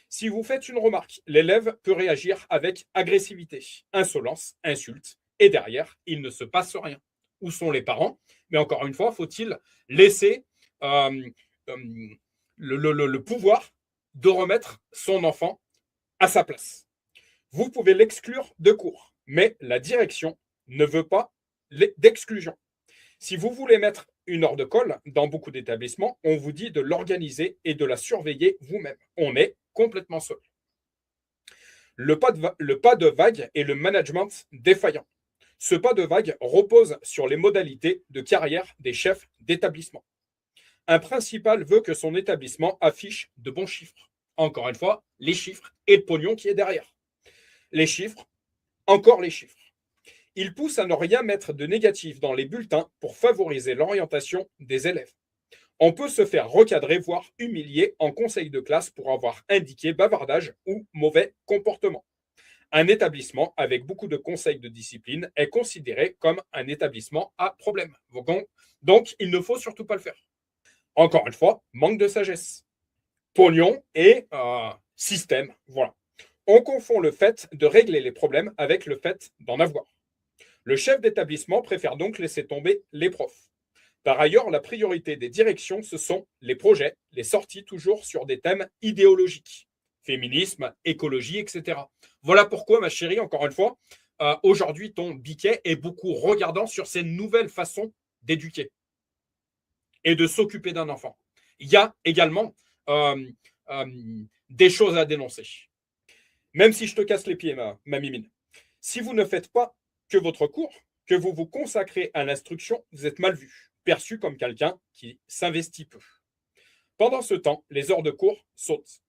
Si vous faites une remarque, l'élève peut réagir avec agressivité, insolence, insulte, et derrière, il ne se passe rien. Où sont les parents? Mais encore une fois, faut-il laisser le pouvoir de remettre son enfant à sa place? Vous pouvez l'exclure de cours, mais la direction ne veut pas d'exclusion. Si vous voulez mettre une heure de colle dans beaucoup d'établissements, on vous dit de l'organiser et de la surveiller vous-même. On est complètement seul. Le pas de vague est le management défaillant. Ce pas de vague repose sur les modalités de carrière des chefs d'établissement. Un principal veut que son établissement affiche de bons chiffres. Encore une fois, les chiffres et le pognon qui est derrière. Les chiffres, encore les chiffres. Il pousse à ne rien mettre de négatif dans les bulletins pour favoriser l'orientation des élèves. On peut se faire recadrer, voire humilier en conseil de classe pour avoir indiqué bavardage ou mauvais comportement. Un établissement avec beaucoup de conseils de discipline est considéré comme un établissement à problème. Donc, il ne faut surtout pas le faire. Encore une fois, manque de sagesse. Pognon et système. Voilà. On confond le fait de régler les problèmes avec le fait d'en avoir. Le chef d'établissement préfère donc laisser tomber les profs. Par ailleurs, la priorité des directions, ce sont les projets, les sorties toujours sur des thèmes idéologiques. Féminisme, écologie, etc. Voilà pourquoi, ma chérie, encore une fois, aujourd'hui, ton biquet est beaucoup regardant sur ces nouvelles façons d'éduquer et de s'occuper d'un enfant. Il y a également des choses à dénoncer. Même si je te casse les pieds, ma mimine. Si vous ne faites pas que votre cours, que vous vous consacrez à l'instruction, vous êtes mal vu, perçu comme quelqu'un qui s'investit peu. Pendant ce temps, les heures de cours sautent.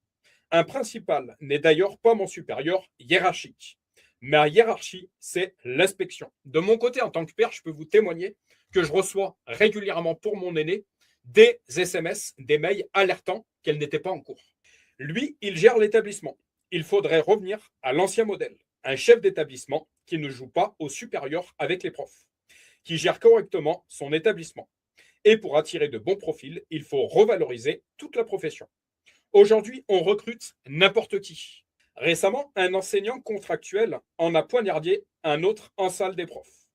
Un principal n'est d'ailleurs pas mon supérieur hiérarchique. Ma hiérarchie, c'est l'inspection. De mon côté, en tant que père, je peux vous témoigner que je reçois régulièrement pour mon aîné des SMS, des mails alertant qu'elle n'était pas en cours. Lui, il gère l'établissement. Il faudrait revenir à l'ancien modèle. Un chef d'établissement qui ne joue pas au supérieur avec les profs, qui gère correctement son établissement. Et pour attirer de bons profils, il faut revaloriser toute la profession. Aujourd'hui, on recrute n'importe qui. Récemment, un enseignant contractuel en a poignardé un autre en salle des profs.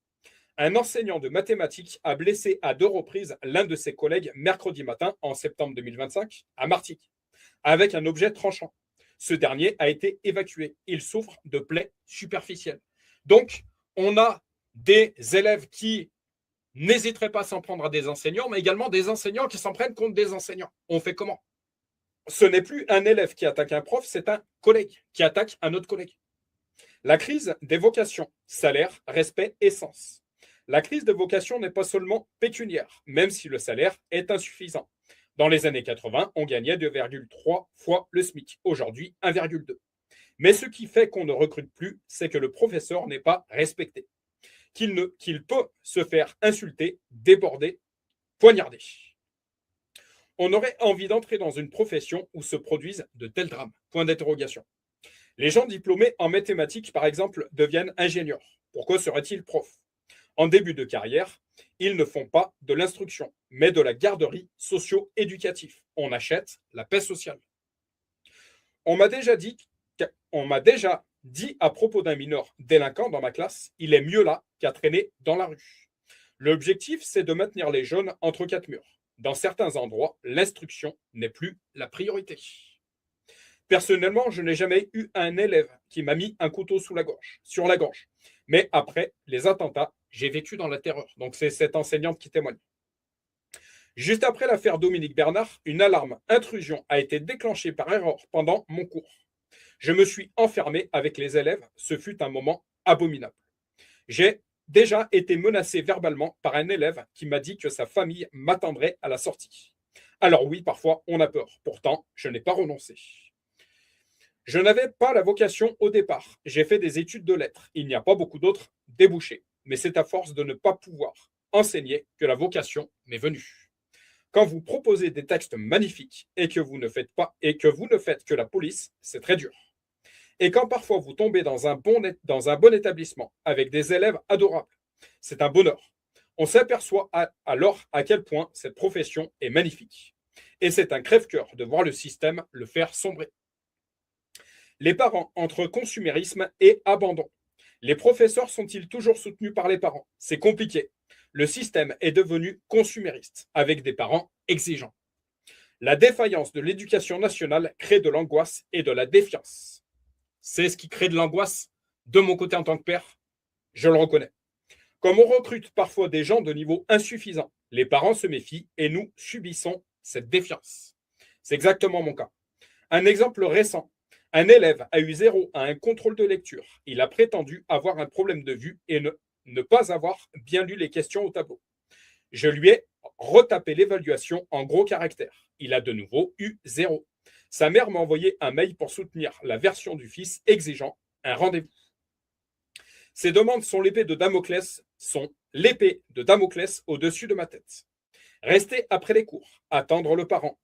Un enseignant de mathématiques a blessé à 2 reprises l'un de ses collègues mercredi matin, en septembre 2025, à Martigues, avec un objet tranchant. Ce dernier a été évacué. Il souffre de plaies superficielles. Donc, on a des élèves qui n'hésiteraient pas à s'en prendre à des enseignants, mais également des enseignants qui s'en prennent contre des enseignants. On fait comment? Ce n'est plus un élève qui attaque un prof, c'est un collègue qui attaque un autre collègue. La crise des vocations, salaire, respect et sens. La crise des vocations n'est pas seulement pécuniaire, même si le salaire est insuffisant. Dans les années 80, on gagnait 2,3 fois le SMIC. Aujourd'hui, 1,2. Mais ce qui fait qu'on ne recrute plus, c'est que le professeur n'est pas respecté. Qu'il peut se faire insulter, déborder, poignarder. On aurait envie d'entrer dans une profession où se produisent de tels drames. Point d'interrogation. Les gens diplômés en mathématiques, par exemple, deviennent ingénieurs. Pourquoi seraient-ils profs? En début de carrière, Ils ne font pas de l'instruction, mais de la garderie socio-éducative. On achète la paix sociale. On m'a déjà dit, à propos d'un mineur délinquant dans ma classe, il est mieux là qu'à traîner dans la rue. L'objectif, c'est de maintenir les jeunes entre quatre murs. Dans certains endroits, l'instruction n'est plus la priorité. Personnellement, je n'ai jamais eu un élève qui m'a mis un couteau sur la gorge. Mais après les attentats, j'ai vécu dans la terreur. Donc c'est cette enseignante qui témoigne. Juste après l'affaire Dominique Bernard, une alarme intrusion a été déclenchée par erreur pendant mon cours. Je me suis enfermé avec les élèves. Ce fut un moment abominable. J'ai déjà été menacé verbalement par un élève qui m'a dit que sa famille m'attendrait à la sortie. Alors oui, parfois on a peur. Pourtant, je n'ai pas renoncé. Je n'avais pas la vocation au départ. J'ai fait des études de lettres. Il n'y a pas beaucoup d'autres débouchés. Mais c'est à force de ne pas pouvoir enseigner que la vocation m'est venue. Quand vous proposez des textes magnifiques et que vous ne faites que la police, c'est très dur. Et quand parfois vous tombez dans un bon établissement avec des élèves adorables, c'est un bonheur. On s'aperçoit alors à quel point cette profession est magnifique. Et c'est un crève-cœur de voir le système le faire sombrer. Les parents entre consumérisme et abandon. Les professeurs sont-ils toujours soutenus par les parents? C'est compliqué. Le système est devenu consumériste, avec des parents exigeants. La défaillance de l'éducation nationale crée de l'angoisse et de la défiance. C'est ce qui crée de l'angoisse de mon côté en tant que père, je le reconnais. Comme on recrute parfois des gens de niveau insuffisant, les parents se méfient et nous subissons cette défiance. C'est exactement mon cas. Un exemple récent. Un élève a eu 0 à un contrôle de lecture. Il a prétendu avoir un problème de vue et ne pas avoir bien lu les questions au tableau. Je lui ai retapé l'évaluation en gros caractères. Il a de nouveau eu 0. Sa mère m'a envoyé un mail pour soutenir la version du fils exigeant un rendez-vous. Ces demandes sont l'épée de Damoclès au-dessus de ma tête. Rester après les cours, attendre le parent,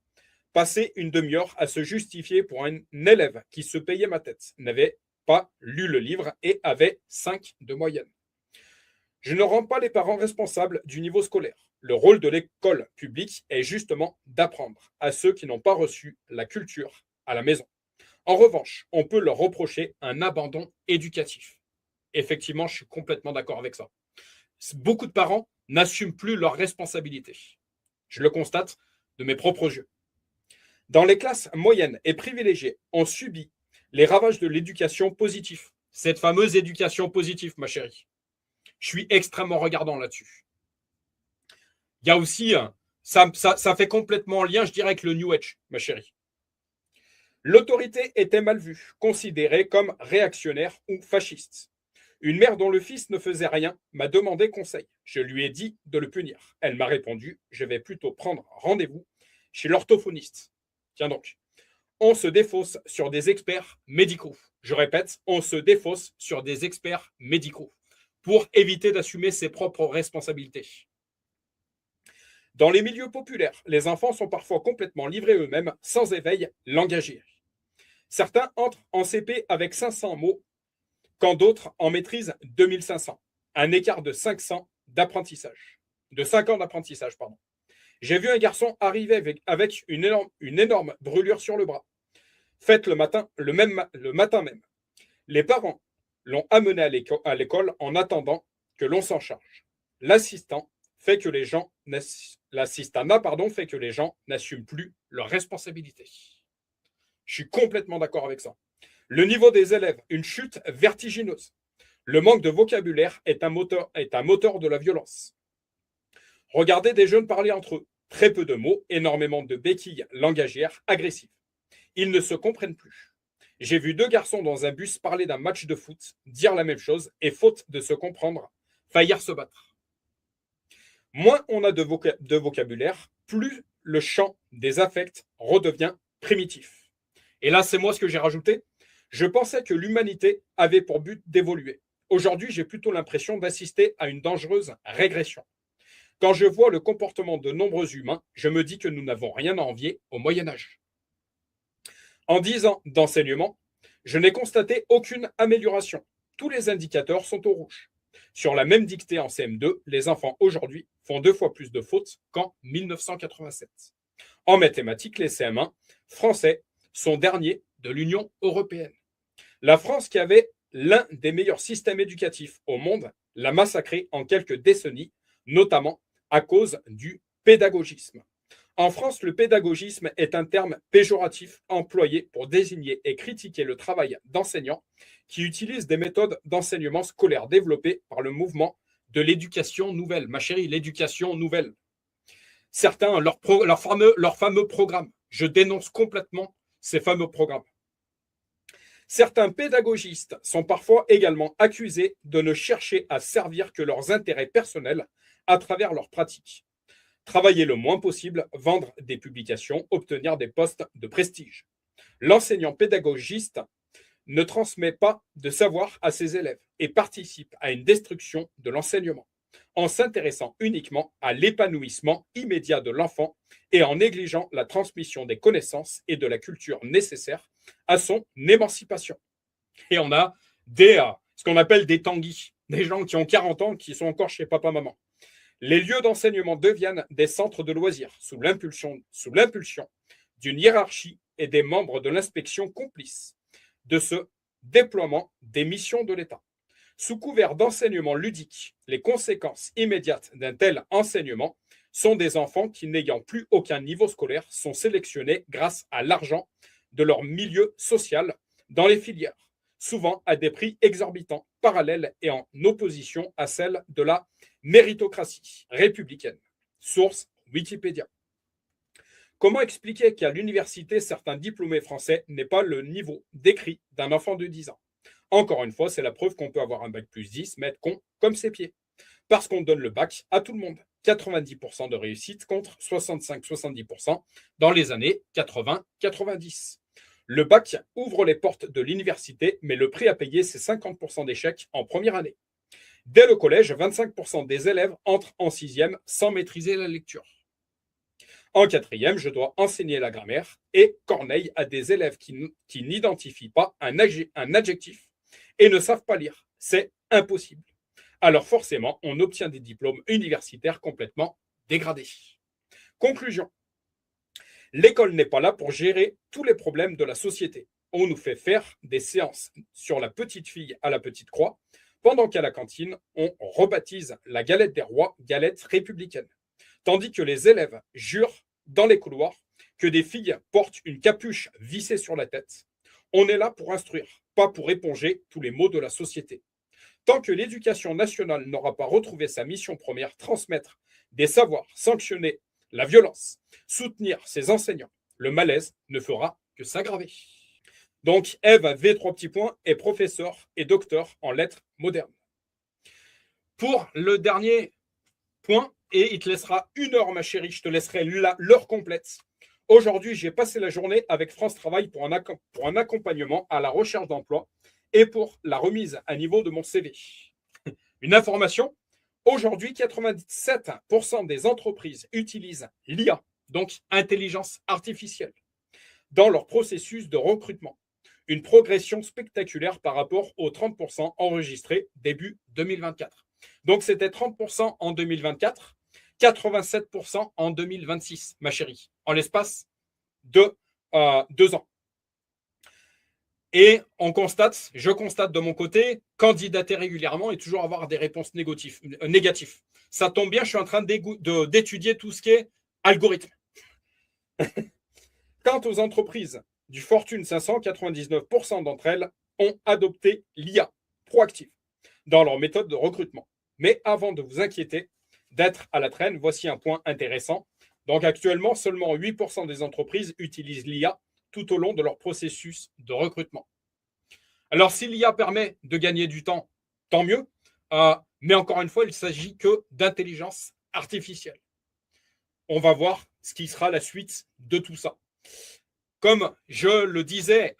passer une demi-heure à se justifier pour un élève qui se payait ma tête, n'avait pas lu le livre et avait 5 de moyenne. Je ne rends pas les parents responsables du niveau scolaire. Le rôle de l'école publique est justement d'apprendre à ceux qui n'ont pas reçu la culture à la maison. En revanche, on peut leur reprocher un abandon éducatif. Effectivement, je suis complètement d'accord avec ça. Beaucoup de parents n'assument plus leurs responsabilités. Je le constate de mes propres yeux. Dans les classes moyennes et privilégiées, on subit les ravages de l'éducation positive. Cette fameuse éducation positive, ma chérie. Je suis extrêmement regardant là-dessus. Il y a aussi, ça fait complètement lien, je dirais, avec le New Age, ma chérie. L'autorité était mal vue, considérée comme réactionnaire ou fasciste. Une mère dont le fils ne faisait rien m'a demandé conseil. Je lui ai dit de le punir. Elle m'a répondu, je vais plutôt prendre rendez-vous chez l'orthophoniste. Tiens donc, on se défausse sur des experts médicaux. Je répète, on se défausse sur des experts médicaux pour éviter d'assumer ses propres responsabilités. Dans les milieux populaires, les enfants sont parfois complètement livrés eux-mêmes, sans éveil langagier. Certains entrent en CP avec 500 mots, quand d'autres en maîtrisent 2500. Un écart de 500 d'apprentissage. De 5 ans d'apprentissage, pardon. J'ai vu un garçon arriver avec une énorme brûlure sur le bras, faite le matin même. Les parents l'ont amené à l'école en attendant que l'on s'en charge. L'assistanat fait que les gens n'assument plus leurs responsabilités. Je suis complètement d'accord avec ça. Le niveau des élèves, une chute vertigineuse. Le manque de vocabulaire est un moteur de la violence. Regardez des jeunes parler entre eux. Très peu de mots, énormément de béquilles langagières agressives. Ils ne se comprennent plus. J'ai vu 2 garçons dans un bus parler d'un match de foot, dire la même chose et, faute de se comprendre, faillir se battre. Moins on a de vocabulaire, plus le champ des affects redevient primitif. Et là, c'est moi ce que j'ai rajouté. Je pensais que l'humanité avait pour but d'évoluer. Aujourd'hui, j'ai plutôt l'impression d'assister à une dangereuse régression. Quand je vois le comportement de nombreux humains, je me dis que nous n'avons rien à envier au Moyen Âge. En 10 ans d'enseignement, je n'ai constaté aucune amélioration. Tous les indicateurs sont au rouge. Sur la même dictée en CM2, les enfants aujourd'hui font 2 fois plus de fautes qu'en 1987. En mathématiques, les CM1 français sont derniers de l'Union européenne. La France, qui avait l'un des meilleurs systèmes éducatifs au monde, l'a massacré en quelques décennies, notamment à cause du pédagogisme. En France, le pédagogisme est un terme péjoratif employé pour désigner et critiquer le travail d'enseignants qui utilisent des méthodes d'enseignement scolaire développées par le mouvement de l'éducation nouvelle. Ma chérie, l'éducation nouvelle. Certains ont leur fameux programme. Je dénonce complètement ces fameux programmes. Certains pédagogistes sont parfois également accusés de ne chercher à servir que leurs intérêts personnels à travers leurs pratiques. Travailler le moins possible, vendre des publications, obtenir des postes de prestige. L'enseignant pédagogiste ne transmet pas de savoir à ses élèves et participe à une destruction de l'enseignement, en s'intéressant uniquement à l'épanouissement immédiat de l'enfant et en négligeant la transmission des connaissances et de la culture nécessaires à son émancipation. Et on a ce qu'on appelle des tanguis, des gens qui ont 40 ans, qui sont encore chez papa-maman. Les lieux d'enseignement deviennent des centres de loisirs sous l'impulsion d'une hiérarchie et des membres de l'inspection complices de ce déploiement des missions de l'État. Sous couvert d'enseignement ludique, les conséquences immédiates d'un tel enseignement sont des enfants qui, n'ayant plus aucun niveau scolaire, sont sélectionnés grâce à l'argent de leur milieu social dans les filières, souvent à des prix exorbitants, parallèles et en opposition à celle de la méritocratie républicaine. Source Wikipédia. Comment expliquer qu'à l'université, certains diplômés français n'aient pas le niveau décrit d'un enfant de 10 ans? Encore une fois, c'est la preuve qu'on peut avoir un bac plus 10, mais être con comme ses pieds. Parce qu'on donne le bac à tout le monde. 90% de réussite contre 65-70% dans les années 80-90. Le bac ouvre les portes de l'université, mais le prix à payer, c'est 50% d'échecs en première année. Dès le collège, 25% des élèves entrent en sixième sans maîtriser la lecture. En quatrième, je dois enseigner la grammaire et Corneille a des élèves qui n'identifient pas un adjectif et ne savent pas lire. C'est impossible. Alors forcément, on obtient des diplômes universitaires complètement dégradés. Conclusion. L'école n'est pas là pour gérer tous les problèmes de la société. On nous fait faire des séances sur la petite fille à la petite croix, pendant qu'à la cantine, on rebaptise la galette des rois galette républicaine. Tandis que les élèves jurent dans les couloirs que des filles portent une capuche vissée sur la tête. On est là pour instruire, pas pour éponger tous les maux de la société. Tant que l'éducation nationale n'aura pas retrouvé sa mission première, transmettre des savoirs, sanctionner la violence, soutenir ses enseignants, le malaise ne fera que s'aggraver. Donc, Eve, V, 3 petits points, est professeur et docteur en lettres modernes. Pour le dernier point, et il te laissera 1 heure, ma chérie, je te laisserai l'heure complète. Aujourd'hui, j'ai passé la journée avec France Travail pour un accompagnement à la recherche d'emploi et pour la remise à niveau de mon CV. Une information, aujourd'hui, 97% des entreprises utilisent l'IA, donc intelligence artificielle, dans leur processus de recrutement. Une progression spectaculaire par rapport aux 30% enregistrés début 2024. Donc, c'était 30% en 2024, 87% en 2026, ma chérie, en l'espace de 2 ans. Et je constate de mon côté, candidater régulièrement et toujours avoir des réponses négatives. Ça tombe bien, je suis en train d'étudier tout ce qui est algorithme. Quant aux entreprises du Fortune 500, 99% d'entre elles ont adopté l'IA proactive dans leur méthode de recrutement. Mais avant de vous inquiéter d'être à la traîne, voici un point intéressant. Donc actuellement, seulement 8% des entreprises utilisent l'IA tout au long de leur processus de recrutement. Alors, si l'IA permet de gagner du temps, tant mieux. Mais encore une fois, il ne s'agit que d'intelligence artificielle. On va voir ce qui sera la suite de tout ça. Comme je le disais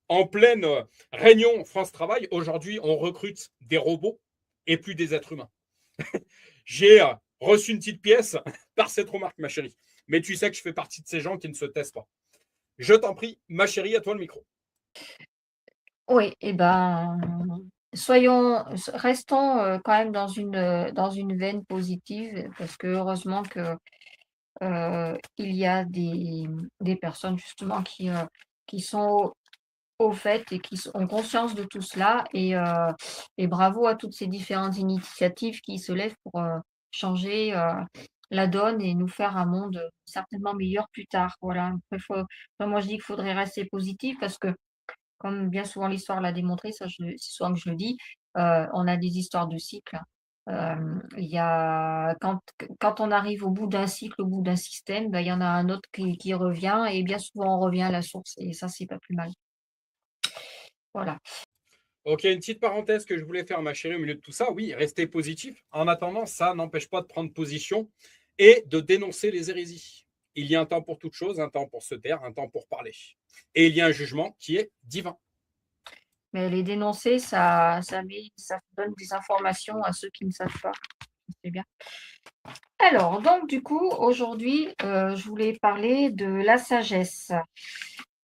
en pleine réunion France Travail, aujourd'hui, on recrute des robots et plus des êtres humains. J'ai reçu une petite pièce par cette remarque, ma chérie. Mais tu sais que je fais partie de ces gens qui ne se taisent pas. Je t'en prie, ma chérie, à toi le micro. Oui, et ben, restons quand même dans une veine positive, parce que heureusement que il y a des personnes justement qui sont au fait et ont conscience de tout cela, et bravo à toutes ces différentes initiatives qui se lèvent pour changer la donne et nous faire un monde certainement meilleur plus tard. Voilà. Après, moi je dis qu'il faudrait rester positif, parce que comme bien souvent l'histoire l'a démontré, ça c'est souvent que je le dis, on a des histoires de cycles. Il y a quand on arrive au bout d'un cycle, au bout d'un système, il y en a un autre qui revient, et bien souvent on revient à la source, et ça, c'est pas plus mal. Voilà. Ok, une petite parenthèse que je voulais faire, ma chérie, au milieu de tout ça. Oui, rester positif. En attendant, ça n'empêche pas de prendre position et de dénoncer les hérésies. Il y a un temps pour toute chose, un temps pour se taire, un temps pour parler. Et il y a un jugement qui est divin. Mais les dénoncer, ça donne des informations à ceux qui ne savent pas. C'est bien. Alors, donc du coup, aujourd'hui, je voulais parler de la sagesse.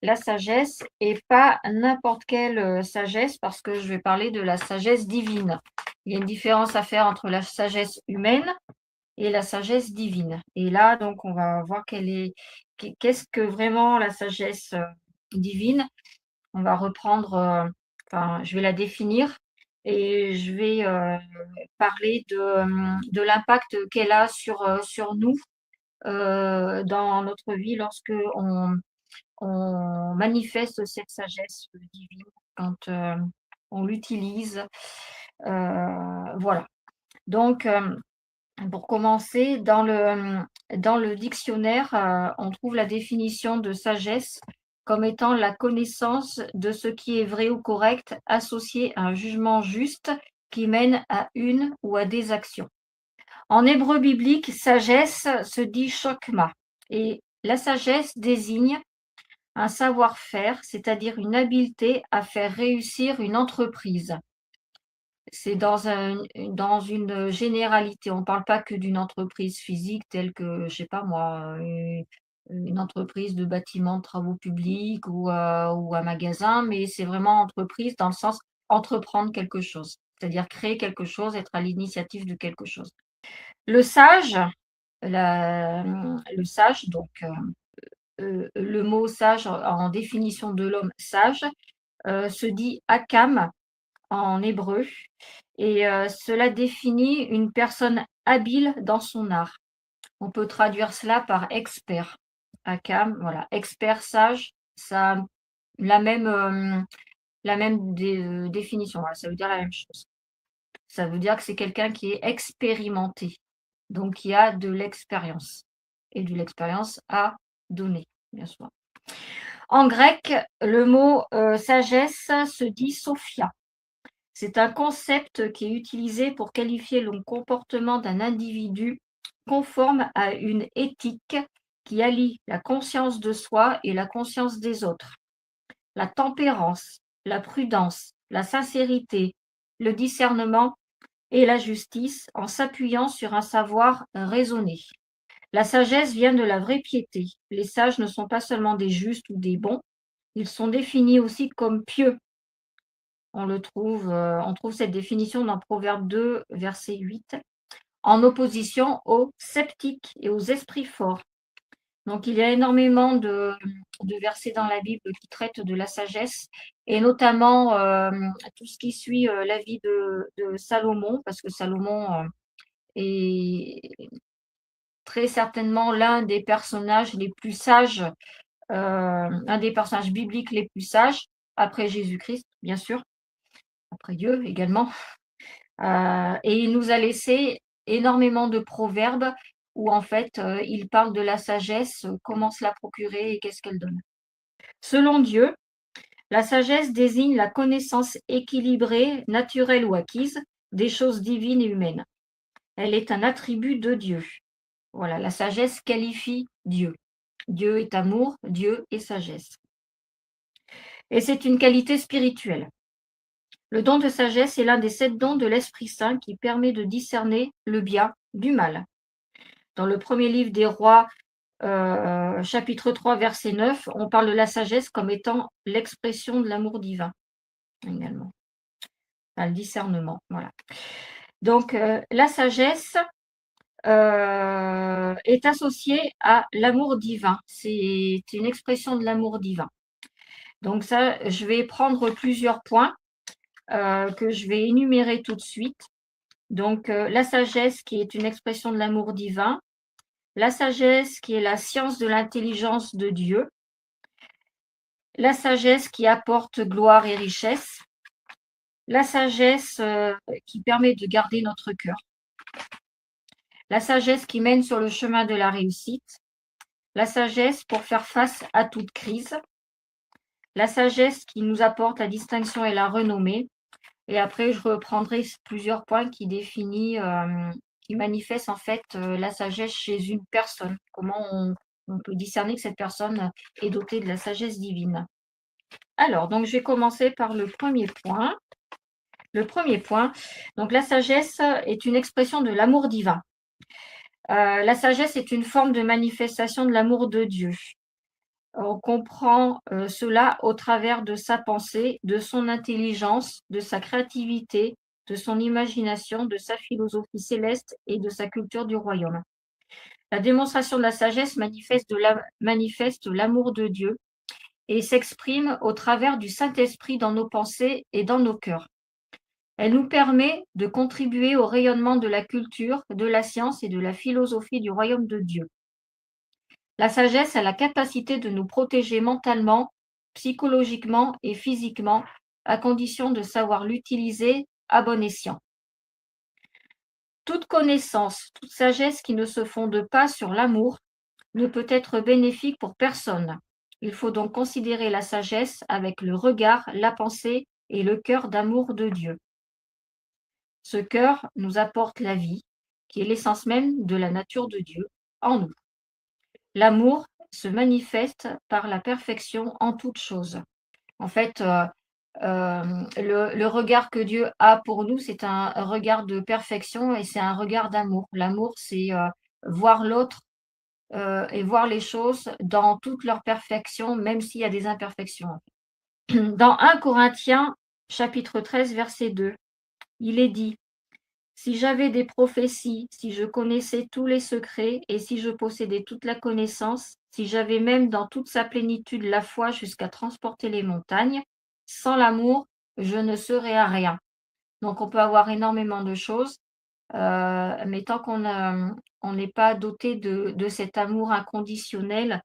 La sagesse, et pas n'importe quelle sagesse, parce que je vais parler de la sagesse divine. Il y a une différence à faire entre la sagesse humaine et la sagesse divine. Et là, donc, on va voir qu'est-ce que vraiment la sagesse divine. On va reprendre, je vais la définir, et je vais parler de l'impact qu'elle a sur nous dans notre vie lorsque on manifeste cette sagesse divine, quand on l'utilise. Voilà. Donc, pour commencer, dans le dictionnaire, on trouve la définition de sagesse comme étant la connaissance de ce qui est vrai ou correct, associé à un jugement juste qui mène à une ou à des actions. En hébreu biblique, sagesse se dit chokma, et la sagesse désigne un savoir-faire, c'est-à-dire une habileté à faire réussir une entreprise. C'est dans une généralité. On ne parle pas que d'une entreprise physique telle que, je sais pas moi, une entreprise de bâtiment de travaux publics ou un magasin, mais c'est vraiment entreprise dans le sens entreprendre quelque chose, c'est-à-dire créer quelque chose, être à l'initiative de quelque chose. Le sage, donc le mot sage en définition de l'homme sage se dit akam en hébreu, et cela définit une personne habile dans son art. On peut traduire cela par expert. Akam, voilà, expert, sage, ça a la même définition. Voilà, ça veut dire la même chose. Ça veut dire que c'est quelqu'un qui est expérimenté, donc qui a de l'expérience, et de l'expérience à donner, bien sûr. En grec, le mot sagesse se dit sophia. C'est un concept qui est utilisé pour qualifier le comportement d'un individu conforme à une éthique qui allie la conscience de soi et la conscience des autres. La tempérance, la prudence, la sincérité, le discernement et la justice, en s'appuyant sur un savoir raisonné. La sagesse vient de la vraie piété. Les sages ne sont pas seulement des justes ou des bons, ils sont définis aussi comme pieux. On trouve cette définition dans Proverbe 2, verset 8, en opposition aux sceptiques et aux esprits forts. Donc, il y a énormément de versets dans la Bible qui traitent de la sagesse, et notamment tout ce qui suit la vie de Salomon, parce que Salomon est très certainement l'un des personnages les plus sages, un des personnages bibliques les plus sages, après Jésus-Christ, bien sûr, après Dieu également. Et il nous a laissé énormément de proverbes où en fait il parle de la sagesse, comment se la procurer et qu'est-ce qu'elle donne. Selon Dieu, la sagesse désigne la connaissance équilibrée, naturelle ou acquise, des choses divines et humaines. Elle est un attribut de Dieu. Voilà, la sagesse qualifie Dieu. Dieu est amour, Dieu est sagesse. Et c'est une qualité spirituelle. Le don de sagesse est l'un des 7 dons de l'Esprit Saint qui permet de discerner le bien du mal. Dans le premier livre des Rois, chapitre 3, verset 9, on parle de la sagesse comme étant l'expression de l'amour divin également. le discernement, voilà. Donc, la sagesse est associée à l'amour divin. C'est une expression de l'amour divin. Donc ça, je vais prendre plusieurs points que je vais énumérer tout de suite. Donc, la sagesse qui est une expression de l'amour divin, la sagesse qui est la science de l'intelligence de Dieu, la sagesse qui apporte gloire et richesse, la sagesse qui permet de garder notre cœur, la sagesse qui mène sur le chemin de la réussite, la sagesse pour faire face à toute crise, la sagesse qui nous apporte la distinction et la renommée. Et après, je reprendrai plusieurs points qui qui manifestent en fait la sagesse chez une personne. Comment on peut discerner que cette personne est dotée de la sagesse divine. Alors, donc je vais commencer par le premier point. Le premier point, donc la sagesse est une expression de l'amour divin. La sagesse est une forme de manifestation de l'amour de Dieu. On comprend cela au travers de sa pensée, de son intelligence, de sa créativité, de son imagination, de sa philosophie céleste et de sa culture du royaume. La démonstration de la sagesse manifeste l'amour de Dieu et s'exprime au travers du Saint-Esprit dans nos pensées et dans nos cœurs. Elle nous permet de contribuer au rayonnement de la culture, de la science et de la philosophie du royaume de Dieu. La sagesse a la capacité de nous protéger mentalement, psychologiquement et physiquement, à condition de savoir l'utiliser à bon escient. Toute connaissance, toute sagesse qui ne se fonde pas sur l'amour ne peut être bénéfique pour personne. Il faut donc considérer la sagesse avec le regard, la pensée et le cœur d'amour de Dieu. Ce cœur nous apporte la vie, qui est l'essence même de la nature de Dieu en nous. L'amour se manifeste par la perfection en toutes choses. En fait, le regard que Dieu a pour nous, c'est un regard de perfection et c'est un regard d'amour. L'amour, c'est voir l'autre et voir les choses dans toute leur perfection, même s'il y a des imperfections. Dans 1 Corinthiens, chapitre 13, verset 2, il est dit: si j'avais des prophéties, si je connaissais tous les secrets et si je possédais toute la connaissance, si j'avais même dans toute sa plénitude la foi jusqu'à transporter les montagnes, sans l'amour, je ne serais à rien. Donc on peut avoir énormément de choses, mais tant qu'on n'est pas doté de cet amour inconditionnel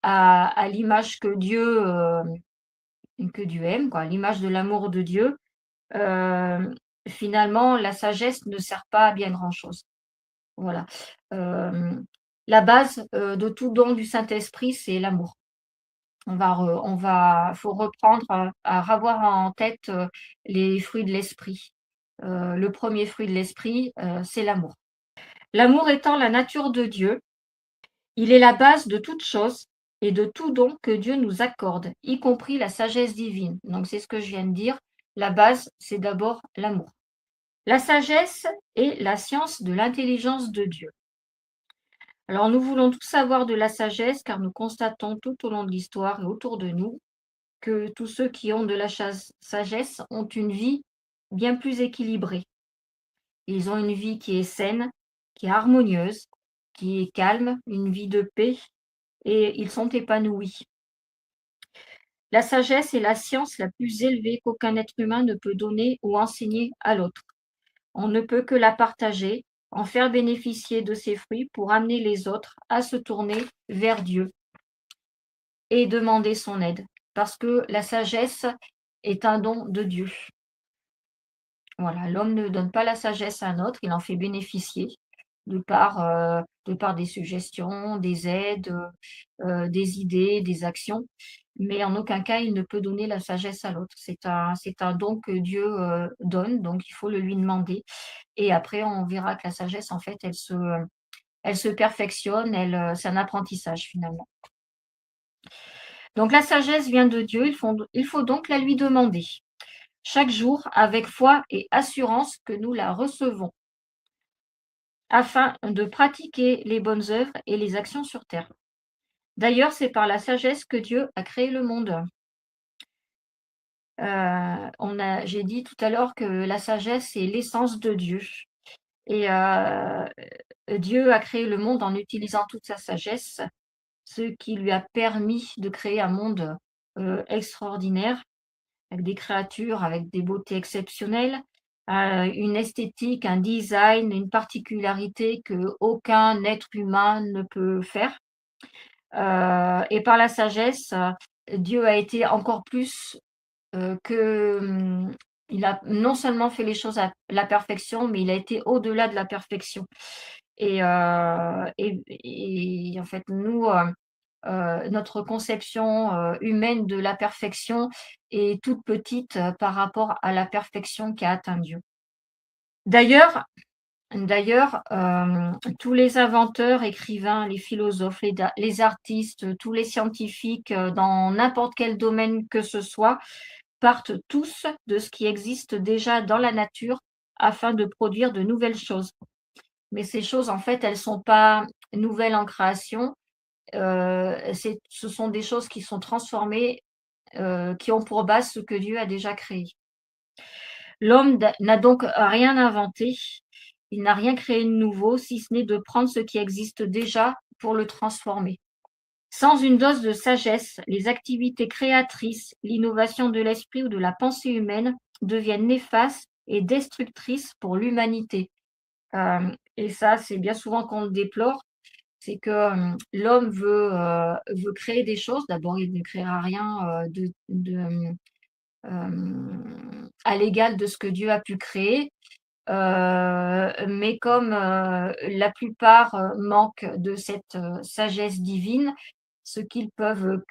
à l'image que Dieu aime, quoi, à l'image de l'amour de Dieu, finalement, la sagesse ne sert pas à bien grand-chose. Voilà. La base de tout don du Saint-Esprit, c'est l'amour. Faut reprendre à avoir en tête les fruits de l'esprit. Le premier fruit de l'esprit, c'est l'amour. L'amour étant la nature de Dieu, il est la base de toute chose et de tout don que Dieu nous accorde, y compris la sagesse divine. Donc c'est ce que je viens de dire. La base, c'est d'abord l'amour. La sagesse est la science de l'intelligence de Dieu. Alors nous voulons tout savoir de la sagesse car nous constatons tout au long de l'histoire et autour de nous que tous ceux qui ont de la sagesse ont une vie bien plus équilibrée. Ils ont une vie qui est saine, qui est harmonieuse, qui est calme, une vie de paix et ils sont épanouis. La sagesse est la science la plus élevée qu'aucun être humain ne peut donner ou enseigner à l'autre. On ne peut que la partager, en faire bénéficier de ses fruits pour amener les autres à se tourner vers Dieu et demander son aide, parce que la sagesse est un don de Dieu. Voilà, l'homme ne donne pas la sagesse à un autre, il en fait bénéficier de par des suggestions, des aides, des idées, des actions, mais en aucun cas il ne peut donner la sagesse à l'autre. C'est un don que Dieu donne, donc il faut le lui demander. Et après, on verra que la sagesse, en fait, elle se perfectionne, c'est un apprentissage finalement. Donc la sagesse vient de Dieu, il faut donc la lui demander chaque jour avec foi et assurance que nous la recevons, afin de pratiquer les bonnes œuvres et les actions sur terre. D'ailleurs, c'est par la sagesse que Dieu a créé le monde. J'ai dit tout à l'heure que la sagesse est l'essence de Dieu. Et Dieu a créé le monde en utilisant toute sa sagesse, ce qui lui a permis de créer un monde extraordinaire, avec des créatures, avec des beautés exceptionnelles, une esthétique, un design, une particularité qu'aucun être humain ne peut faire. Et par la sagesse, Dieu a été encore plus il a non seulement fait les choses à la perfection, mais il a été au-delà de la perfection. Et en fait, nous, notre conception, humaine de la perfection est toute petite, par rapport à la perfection qu'a atteint Dieu. D'ailleurs, tous les inventeurs, écrivains, les philosophes, les artistes, tous les scientifiques, dans n'importe quel domaine que ce soit, partent tous de ce qui existe déjà dans la nature afin de produire de nouvelles choses. Mais ces choses, en fait, elles ne sont pas nouvelles en création, ce sont des choses qui sont transformées, qui ont pour base ce que Dieu a déjà créé. L'homme n'a donc rien inventé, il n'a rien créé de nouveau, si ce n'est de prendre ce qui existe déjà pour le transformer. Sans une dose de sagesse, les activités créatrices, l'innovation de l'esprit ou de la pensée humaine deviennent néfastes et destructrices pour l'humanité. Et ça, c'est bien souvent qu'on le déplore, c'est que l'homme veut créer des choses. D'abord, il ne créera rien à l'égal de ce que Dieu a pu créer. Mais comme la plupart manquent de cette sagesse divine, ce qu'ils peuvent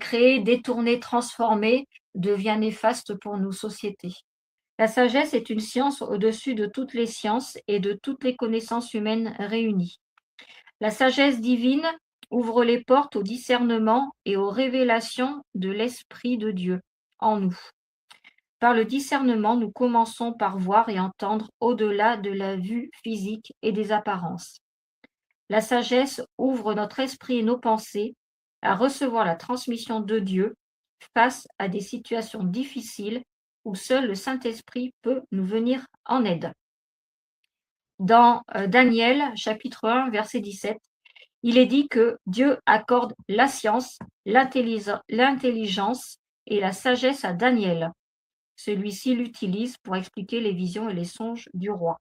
créer, détourner, transformer devient néfaste pour nos sociétés. La sagesse est une science au-dessus de toutes les sciences et de toutes les connaissances humaines réunies. La sagesse divine ouvre les portes au discernement et aux révélations de l'Esprit de Dieu en nous. Par le discernement, nous commençons par voir et entendre au-delà de la vue physique et des apparences. La sagesse ouvre notre esprit et nos pensées à recevoir la transmission de Dieu face à des situations difficiles où seul le Saint-Esprit peut nous venir en aide. Dans Daniel, chapitre 1, verset 17, il est dit que Dieu accorde la science, l'intelligence et la sagesse à Daniel. Celui-ci l'utilise pour expliquer les visions et les songes du roi.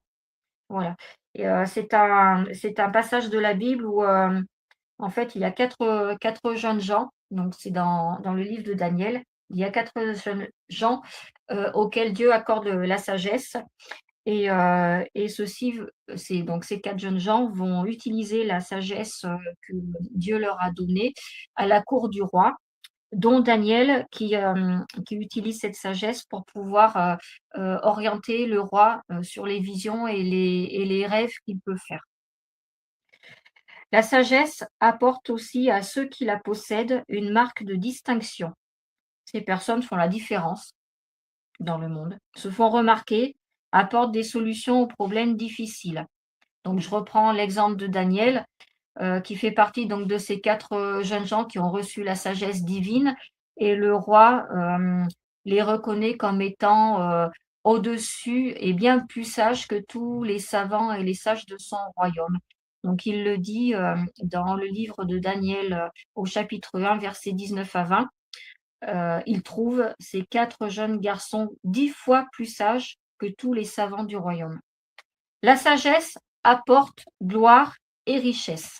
Voilà. Et c'est un passage de la Bible où, en fait, il y a quatre jeunes gens, donc c'est dans le livre de Daniel, il y a 4 jeunes gens auxquels Dieu accorde la sagesse. Et ces 4 jeunes gens vont utiliser la sagesse que Dieu leur a donnée à la cour du roi, dont Daniel qui utilise cette sagesse pour pouvoir orienter le roi sur les visions et les rêves qu'il peut faire. La sagesse apporte aussi à ceux qui la possèdent une marque de distinction. Ces personnes font la différence dans le monde, se font remarquer, apportent des solutions aux problèmes difficiles. Donc je reprends l'exemple de Daniel, qui fait partie donc de ces 4 jeunes gens qui ont reçu la sagesse divine, et le roi les reconnaît comme étant au-dessus et bien plus sages que tous les savants et les sages de son royaume. Donc il le dit dans le livre de Daniel au chapitre 1, versets 19 à 20. Il trouve ces 4 jeunes garçons 10 fois plus sages que tous les savants du royaume. La sagesse apporte gloire et richesse.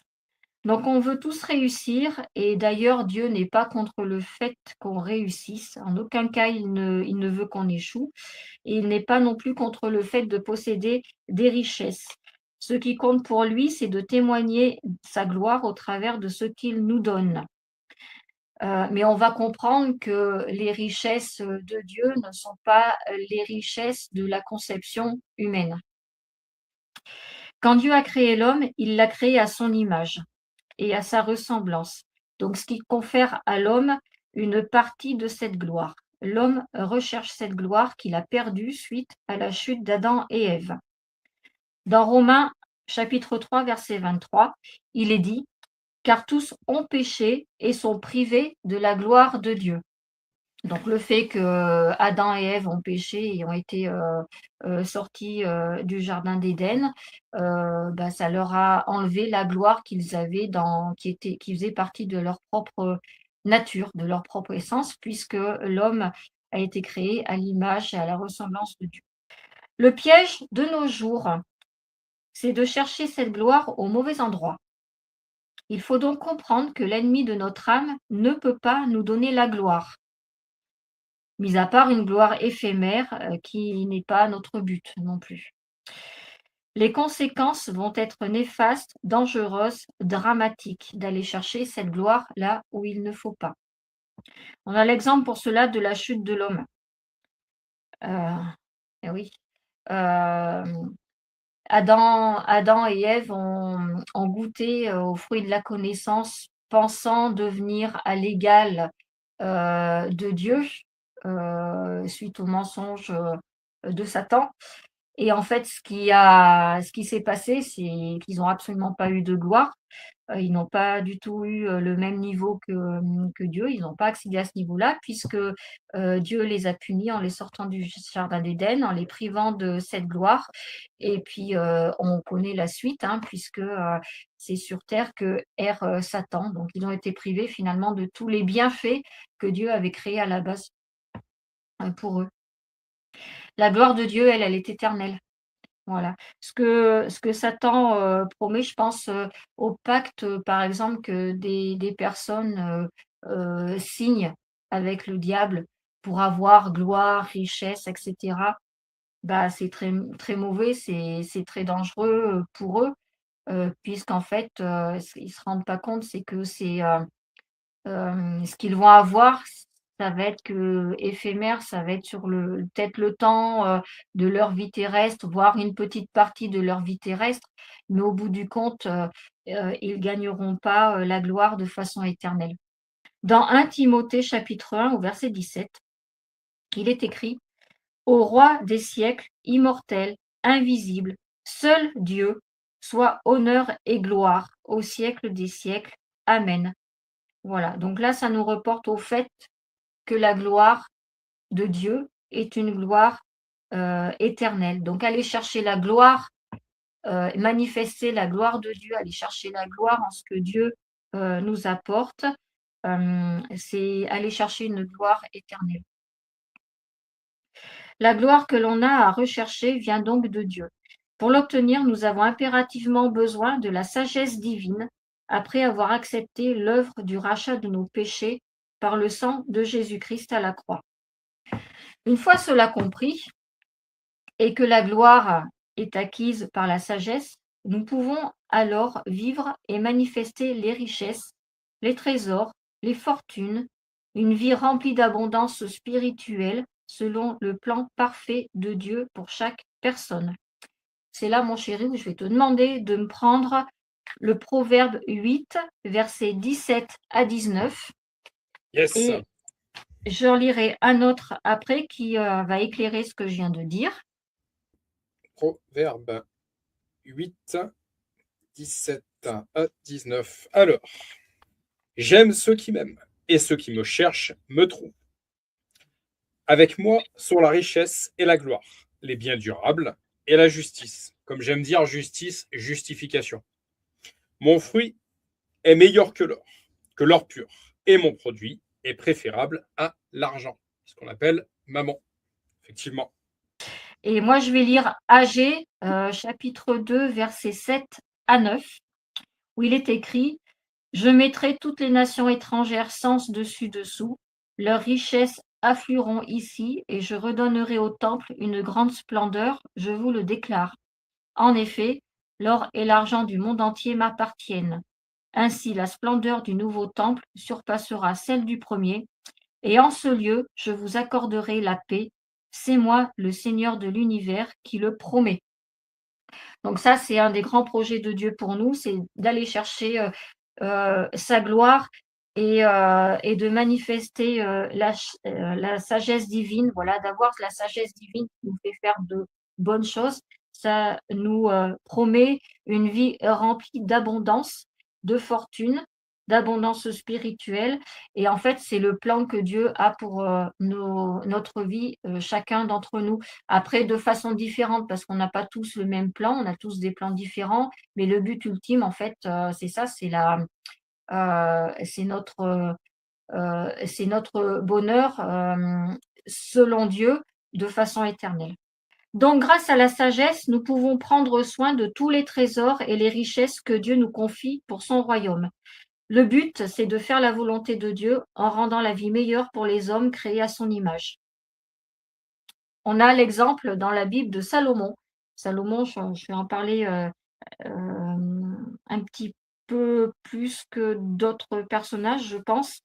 Donc on veut tous réussir, et d'ailleurs Dieu n'est pas contre le fait qu'on réussisse. En aucun cas il ne veut qu'on échoue, et il n'est pas non plus contre le fait de posséder des richesses. Ce qui compte pour lui, c'est de témoigner sa gloire au travers de ce qu'il nous donne. Mais on va comprendre que les richesses de Dieu ne sont pas les richesses de la conception humaine. Quand Dieu a créé l'homme, il l'a créé à son image et à sa ressemblance. Donc, ce qui confère à l'homme une partie de cette gloire. L'homme recherche cette gloire qu'il a perdue suite à la chute d'Adam et Ève. Dans Romains chapitre 3, verset 23, il est dit « Car tous ont péché et sont privés de la gloire de Dieu. » Donc le fait que Adam et Ève ont péché et ont été sortis du jardin d'Éden, ça leur a enlevé la gloire qu'ils avaient qui faisait partie de leur propre nature, de leur propre essence, puisque l'homme a été créé à l'image et à la ressemblance de Dieu. Le piège de nos jours, c'est de chercher cette gloire au mauvais endroit. Il faut donc comprendre que l'ennemi de notre âme ne peut pas nous donner la gloire, mis à part une gloire éphémère qui n'est pas notre but non plus. Les conséquences vont être néfastes, dangereuses, dramatiques d'aller chercher cette gloire là où il ne faut pas. On a l'exemple pour cela de la chute de l'homme. Eh oui. Euh, Adam et Ève ont goûté au fruit de la connaissance, pensant devenir à l'égal de Dieu, suite au mensonge de Satan. Et en fait, ce qui s'est passé, c'est qu'ils n'ont absolument pas eu de gloire. Ils n'ont pas du tout eu le même niveau que Dieu. Ils n'ont pas accédé à ce niveau-là, puisque Dieu les a punis en les sortant du jardin d'Éden, en les privant de cette gloire. Et puis, on connaît la suite, hein, puisque c'est sur terre que erre Satan. Donc, ils ont été privés finalement de tous les bienfaits que Dieu avait créés à la base pour eux. La gloire de Dieu, elle est éternelle. Voilà. Ce que Satan promet, je pense au pacte, par exemple, que des personnes signent avec le diable pour avoir gloire, richesse, etc. C'est très, très mauvais, c'est très dangereux pour eux, puisqu'en fait, ils ne se rendent pas compte, c'est que ce qu'ils vont avoir, ça va être éphémère, ça va être sur peut-être le temps de leur vie terrestre, voire une petite partie de leur vie terrestre, mais au bout du compte, ils ne gagneront pas la gloire de façon éternelle. Dans 1 Timothée chapitre 1 au verset 17, il est écrit: Au roi des siècles, immortel, invisible, seul Dieu, soit honneur et gloire au siècle des siècles. Amen. Voilà, donc là, ça nous reporte au fait que la gloire de Dieu est une gloire éternelle. Donc, aller chercher la gloire, manifester la gloire de Dieu, aller chercher la gloire en ce que Dieu nous apporte, c'est aller chercher une gloire éternelle. La gloire que l'on a à rechercher vient donc de Dieu. Pour l'obtenir, nous avons impérativement besoin de la sagesse divine après avoir accepté l'œuvre du rachat de nos péchés par le sang de Jésus-Christ à la croix. Une fois cela compris, et que la gloire est acquise par la sagesse, nous pouvons alors vivre et manifester les richesses, les trésors, les fortunes, une vie remplie d'abondance spirituelle selon le plan parfait de Dieu pour chaque personne. C'est là, mon chéri, où je vais te demander de me prendre le Proverbe 8, versets 17 à 19. Yes. Et je lirai un autre après qui va éclairer ce que je viens de dire. Proverbe 8, 17 à 19. Alors, j'aime ceux qui m'aiment, et ceux qui me cherchent me trouvent. Avec moi sont la richesse et la gloire, les biens durables et la justice. Comme j'aime dire justice, justification. Mon fruit est meilleur que l'or pur, et mon produit est préférable à l'argent, ce qu'on appelle maman, effectivement. Et moi, je vais lire Agé, chapitre 2, versets 7 à 9, où il est écrit: Je mettrai toutes les nations étrangères sens dessus-dessous, leurs richesses afflueront ici, et je redonnerai au temple une grande splendeur, je vous le déclare. En effet, l'or et l'argent du monde entier m'appartiennent. Ainsi, la splendeur du nouveau temple surpassera celle du premier, et en ce lieu, je vous accorderai la paix. C'est moi, le Seigneur de l'univers, qui le promets. Donc ça, c'est un des grands projets de Dieu pour nous, c'est d'aller chercher sa gloire et de manifester la sagesse divine, voilà, d'avoir la sagesse divine qui nous fait faire de bonnes choses. Ça nous promet une vie remplie d'abondance, de fortune, d'abondance spirituelle. Et en fait, c'est le plan que Dieu a pour notre vie, chacun d'entre nous. Après, de façon différente, parce qu'on n'a pas tous le même plan, on a tous des plans différents, mais le but ultime, en fait, c'est ça, c'est notre bonheur selon Dieu de façon éternelle. Donc, grâce à la sagesse, nous pouvons prendre soin de tous les trésors et les richesses que Dieu nous confie pour son royaume. Le but, c'est de faire la volonté de Dieu en rendant la vie meilleure pour les hommes créés à son image. On a l'exemple dans la Bible de Salomon. Salomon, je vais en parler un petit peu plus que d'autres personnages, je pense,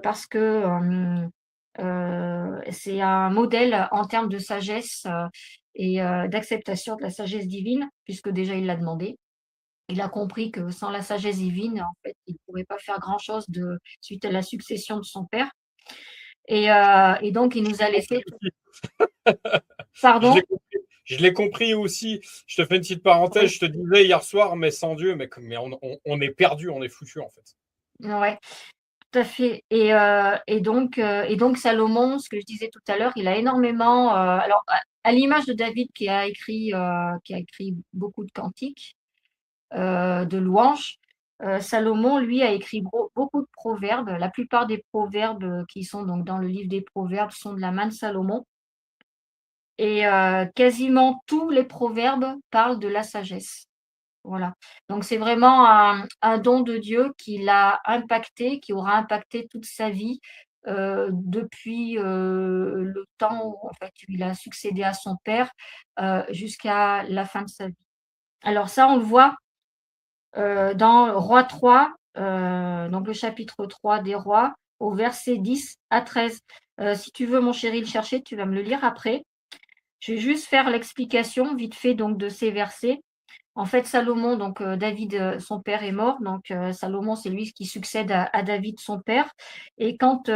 parce que c'est un modèle en termes de sagesse et d'acceptation de la sagesse divine, puisque déjà il l'a demandé. Il a compris que sans la sagesse divine, en fait, il ne pourrait pas faire grand-chose suite à la succession de son père. Et donc, il nous a laissé. Pardon? Je l'ai compris aussi. Je te fais une petite parenthèse. Je te disais hier soir, mais sans Dieu, mais on est perdu, on est foutu en fait. Ouais, tout à fait. Et donc Salomon, ce que je disais tout à l'heure, il a énormément. Alors, à l'image de David qui a écrit beaucoup de cantiques, de louanges, Salomon, lui, a écrit beaucoup de proverbes. La plupart des proverbes qui sont donc dans le livre des proverbes sont de la main de Salomon. Et quasiment tous les proverbes parlent de la sagesse. Voilà. Donc c'est vraiment un don de Dieu qui l'a impacté, qui aura impacté toute sa vie depuis le temps où en fait, il a succédé à son père jusqu'à la fin de sa vie. Alors ça, on le voit dans Roi 3, donc le chapitre 3 des Rois, au verset 10 à 13. Si tu veux, mon chéri, le chercher, tu vas me le lire après. Je vais juste faire l'explication vite fait donc de ces versets. En fait, Salomon, donc David, son père est mort, donc Salomon, c'est lui qui succède à David, son père. Et quand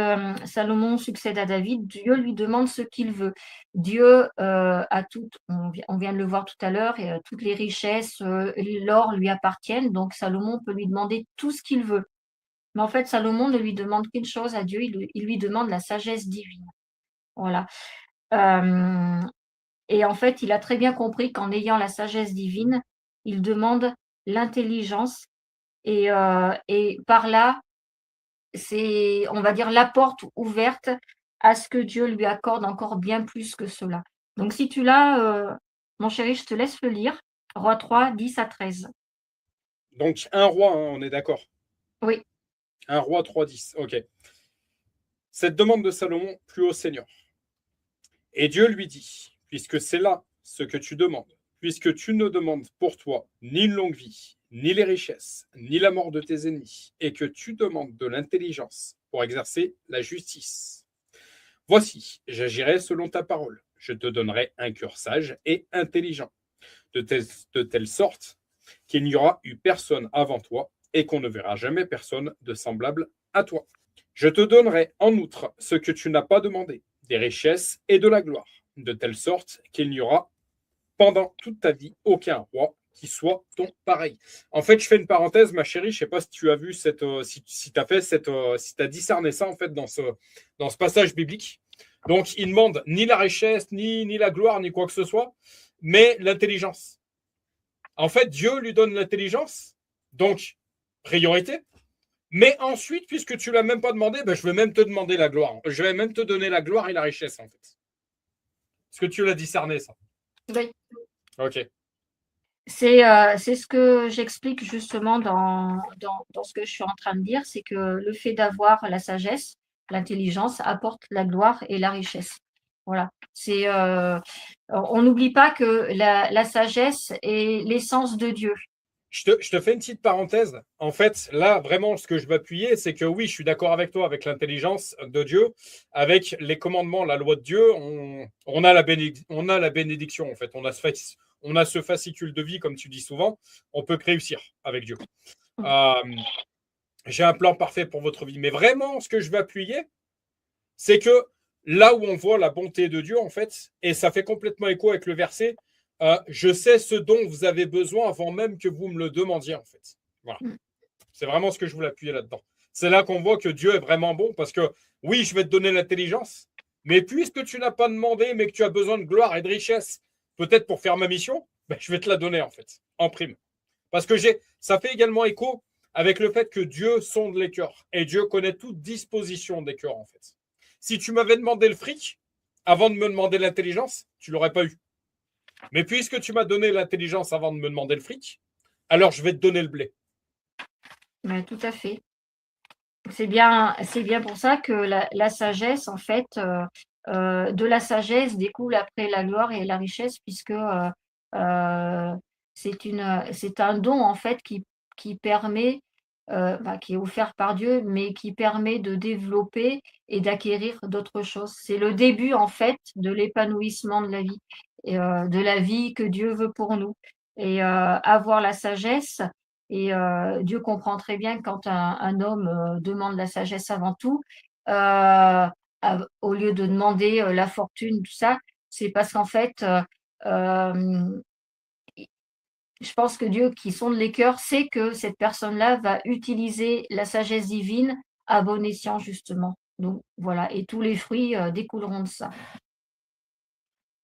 Salomon succède à David, Dieu lui demande ce qu'il veut. Dieu a tout, on vient de le voir tout à l'heure, et toutes les richesses, l'or lui appartiennent, donc Salomon peut lui demander tout ce qu'il veut. Mais en fait, Salomon ne lui demande qu'une chose à Dieu, il lui demande la sagesse divine. Voilà. Et en fait, il a très bien compris qu'en ayant la sagesse divine, il demande l'intelligence et par là, c'est, on va dire, la porte ouverte à ce que Dieu lui accorde encore bien plus que cela. Donc si tu l'as, mon chéri, je te laisse le lire. Roi 3, 10 à 13. Donc un roi, hein, on est d'accord. Oui. Un roi 3, 10. Ok. Cette demande de Salomon plut au Seigneur. Et Dieu lui dit, puisque c'est là ce que tu demandes, puisque tu ne demandes pour toi ni une longue vie, ni les richesses, ni la mort de tes ennemis, et que tu demandes de l'intelligence pour exercer la justice. Voici, j'agirai selon ta parole. Je te donnerai un cœur sage et intelligent, de telle sorte qu'il n'y aura eu personne avant toi et qu'on ne verra jamais personne de semblable à toi. Je te donnerai en outre ce que tu n'as pas demandé, des richesses et de la gloire, de telle sorte qu'il n'y aura pendant toute ta vie aucun roi qui soit ton pareil. En fait, je fais une parenthèse, ma chérie, je ne sais pas si tu as vu si tu as fait si tu as discerné ça en fait dans ce passage biblique. Donc, il ne demande ni la richesse, ni la gloire, ni quoi que ce soit, mais l'intelligence. En fait, Dieu lui donne l'intelligence, donc priorité. Mais ensuite, puisque tu ne l'as même pas demandé, je vais même te demander la gloire. Je vais même te donner la gloire et la richesse, en fait. Est-ce que tu l'as discerné, ça? Oui. Ok. C'est ce que j'explique justement dans ce que je suis en train de dire, c'est que le fait d'avoir la sagesse, l'intelligence apporte la gloire et la richesse. Voilà. On n'oublie pas que la sagesse est l'essence de Dieu. Je te fais une petite parenthèse. En fait, là, vraiment, ce que je veux appuyer, c'est que oui, je suis d'accord avec toi, avec l'intelligence de Dieu, avec les commandements, la loi de Dieu, on a la bénédiction, en fait. On a ce fascicule de vie, comme tu dis souvent. On peut réussir avec Dieu. J'ai un plan parfait pour votre vie. Mais vraiment, ce que je veux appuyer, c'est que là où on voit la bonté de Dieu, en fait, et ça fait complètement écho avec le verset, je sais ce dont vous avez besoin avant même que vous me le demandiez, en fait. Voilà. C'est vraiment ce que je voulais appuyer là-dedans. C'est là qu'on voit que Dieu est vraiment bon parce que oui, je vais te donner l'intelligence, mais puisque tu n'as pas demandé, mais que tu as besoin de gloire et de richesse, peut-être pour faire ma mission, ben, je vais te la donner en fait, en prime. Parce que ça fait également écho avec le fait que Dieu sonde les cœurs et Dieu connaît toute disposition des cœurs en fait. Si tu m'avais demandé le fric avant de me demander l'intelligence, tu l'aurais pas eu. Mais puisque tu m'as donné l'intelligence avant de me demander le fric, alors je vais te donner le blé. Mais tout à fait. C'est bien pour ça que la sagesse, en fait, de la sagesse découle après la gloire et la richesse, puisque c'est un don, en fait, qui permet, qui est offert par Dieu, mais qui permet de développer et d'acquérir d'autres choses. C'est le début, en fait, de l'épanouissement de la vie, et de la vie que Dieu veut pour nous. Et avoir la sagesse, et Dieu comprend très bien quand un homme demande la sagesse avant tout, au lieu de demander la fortune, tout ça, c'est parce qu'en fait, je pense que Dieu qui sonde les cœurs sait que cette personne-là va utiliser la sagesse divine à bon escient, justement. Donc voilà, et tous les fruits découleront de ça.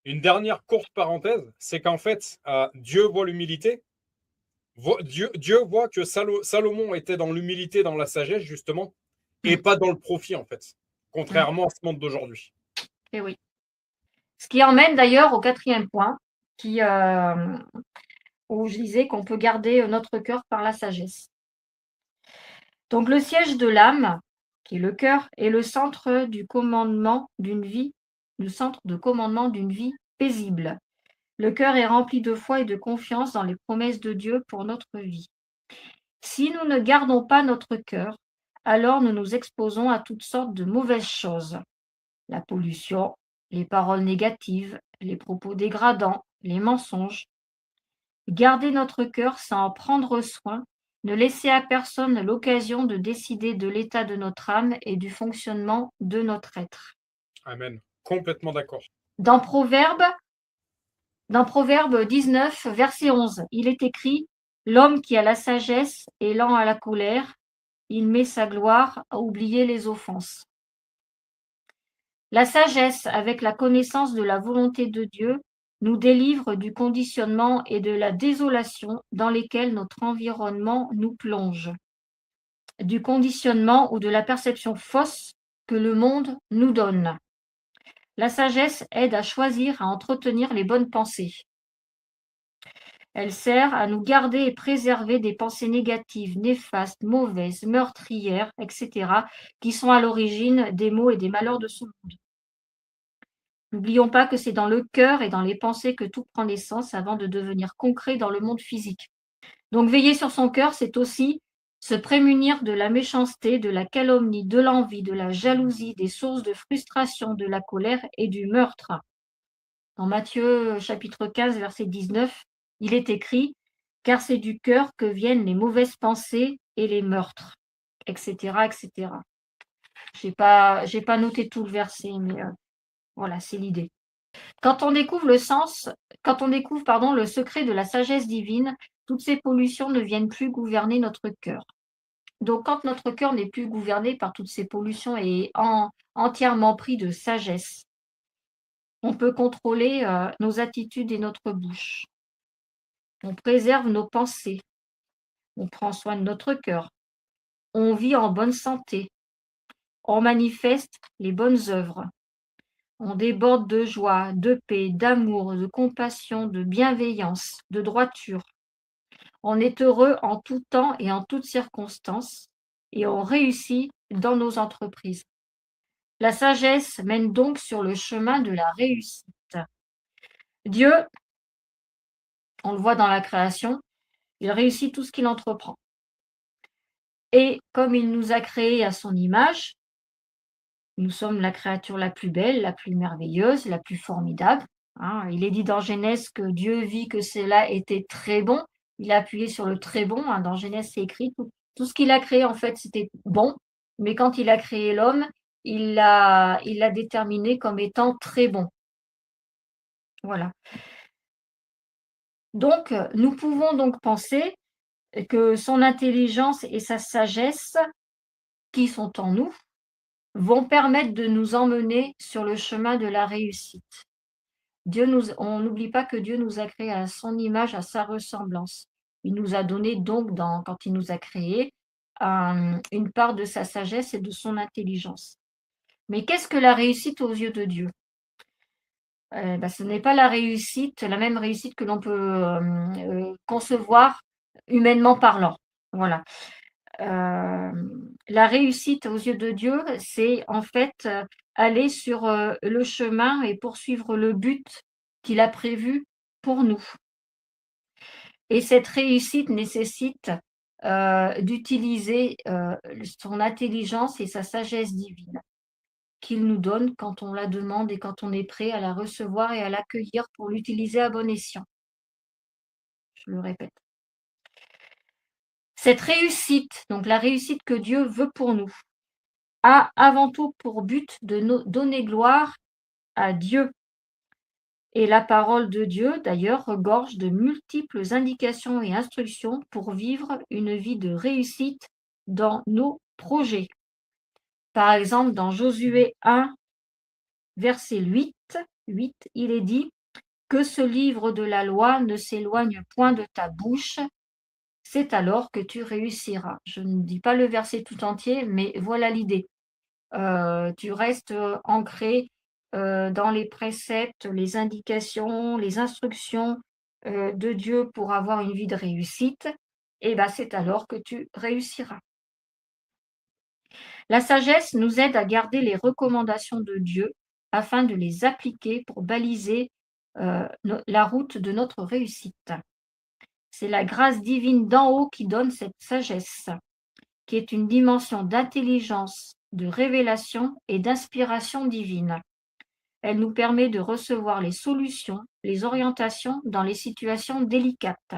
Une dernière courte parenthèse, c'est qu'en fait, Dieu voit l'humilité. Dieu voit que Salomon était dans l'humilité, dans la sagesse, justement, et pas dans le profit, en fait, contrairement à ce monde d'aujourd'hui. Et oui. Ce qui emmène d'ailleurs au 4e point, où je disais qu'on peut garder notre cœur par la sagesse. Donc le siège de l'âme, qui est le cœur, est le centre du commandement d'une vie, le centre de commandement d'une vie paisible. Le cœur est rempli de foi et de confiance dans les promesses de Dieu pour notre vie. Si nous ne gardons pas notre cœur, alors nous nous exposons à toutes sortes de mauvaises choses. La pollution, les paroles négatives, les propos dégradants, les mensonges. Garder notre cœur sans en prendre soin, ne laisser à personne l'occasion de décider de l'état de notre âme et du fonctionnement de notre être. Amen. Complètement d'accord. Dans Proverbe 19, verset 11, il est écrit « L'homme qui a la sagesse est lent à la colère, il met sa gloire à oublier les offenses. » La sagesse, avec la connaissance de la volonté de Dieu, nous délivre du conditionnement et de la désolation dans lesquels notre environnement nous plonge, du conditionnement ou de la perception fausse que le monde nous donne. La sagesse aide à choisir, à entretenir les bonnes pensées. Elle sert à nous garder et préserver des pensées négatives, néfastes, mauvaises, meurtrières, etc., qui sont à l'origine des maux et des malheurs de ce monde. N'oublions pas que c'est dans le cœur et dans les pensées que tout prend naissance avant de devenir concret dans le monde physique. Donc veiller sur son cœur, c'est aussi se prémunir de la méchanceté, de la calomnie, de l'envie, de la jalousie, des sources de frustration, de la colère et du meurtre. Dans Matthieu chapitre 15, verset 19, il est écrit « Car c'est du cœur que viennent les mauvaises pensées et les meurtres, etc. etc. » Je n'ai pas noté tout le verset, mais voilà, c'est l'idée. Quand on découvre le secret de la sagesse divine, toutes ces pollutions ne viennent plus gouverner notre cœur. Donc, quand notre cœur n'est plus gouverné par toutes ces pollutions et entièrement pris de sagesse, on peut contrôler nos attitudes et notre bouche. On préserve nos pensées. On prend soin de notre cœur. On vit en bonne santé. On manifeste les bonnes œuvres. On déborde de joie, de paix, d'amour, de compassion, de bienveillance, de droiture. On est heureux en tout temps et en toutes circonstances, et on réussit dans nos entreprises. La sagesse mène donc sur le chemin de la réussite. Dieu, on le voit dans la création, il réussit tout ce qu'il entreprend. Et comme il nous a créés à son image, nous sommes la créature la plus belle, la plus merveilleuse, la plus formidable. Il est dit dans Genèse que Dieu vit que cela était très bon. Il a appuyé sur le très bon. Dans Genèse, c'est écrit. Tout ce qu'il a créé, en fait, c'était bon. Mais quand il a créé l'homme, il l'a déterminé comme étant très bon. Voilà. Donc, nous pouvons donc penser que son intelligence et sa sagesse, qui sont en nous, vont permettre de nous emmener sur le chemin de la réussite. On n'oublie pas que Dieu nous a créés à son image, à sa ressemblance. Il nous a donné donc, quand il nous a créés, une part de sa sagesse et de son intelligence. Mais qu'est-ce que la réussite aux yeux de Dieu? Ce n'est pas la même réussite que l'on peut concevoir humainement parlant. Voilà. La réussite aux yeux de Dieu, c'est en fait aller sur le chemin et poursuivre le but qu'il a prévu pour nous. Et cette réussite nécessite d'utiliser son intelligence et sa sagesse divine qu'il nous donne quand on la demande et quand on est prêt à la recevoir et à l'accueillir pour l'utiliser à bon escient. Je le répète. Cette réussite, donc la réussite que Dieu veut pour nous, a avant tout pour but de donner gloire à Dieu. Et la parole de Dieu, d'ailleurs, regorge de multiples indications et instructions pour vivre une vie de réussite dans nos projets. Par exemple, dans Josué 1, verset 8, il est dit « Que ce livre de la loi ne s'éloigne point de ta bouche, c'est alors que tu réussiras. » Je ne dis pas le verset tout entier, mais voilà l'idée. Tu restes ancré dans les préceptes, les indications, les instructions de Dieu pour avoir une vie de réussite, et c'est alors que tu réussiras. La sagesse nous aide à garder les recommandations de Dieu afin de les appliquer pour baliser la route de notre réussite. C'est la grâce divine d'en haut qui donne cette sagesse, qui est une dimension d'intelligence, de révélation et d'inspiration divine. Elle nous permet de recevoir les solutions, les orientations dans les situations délicates.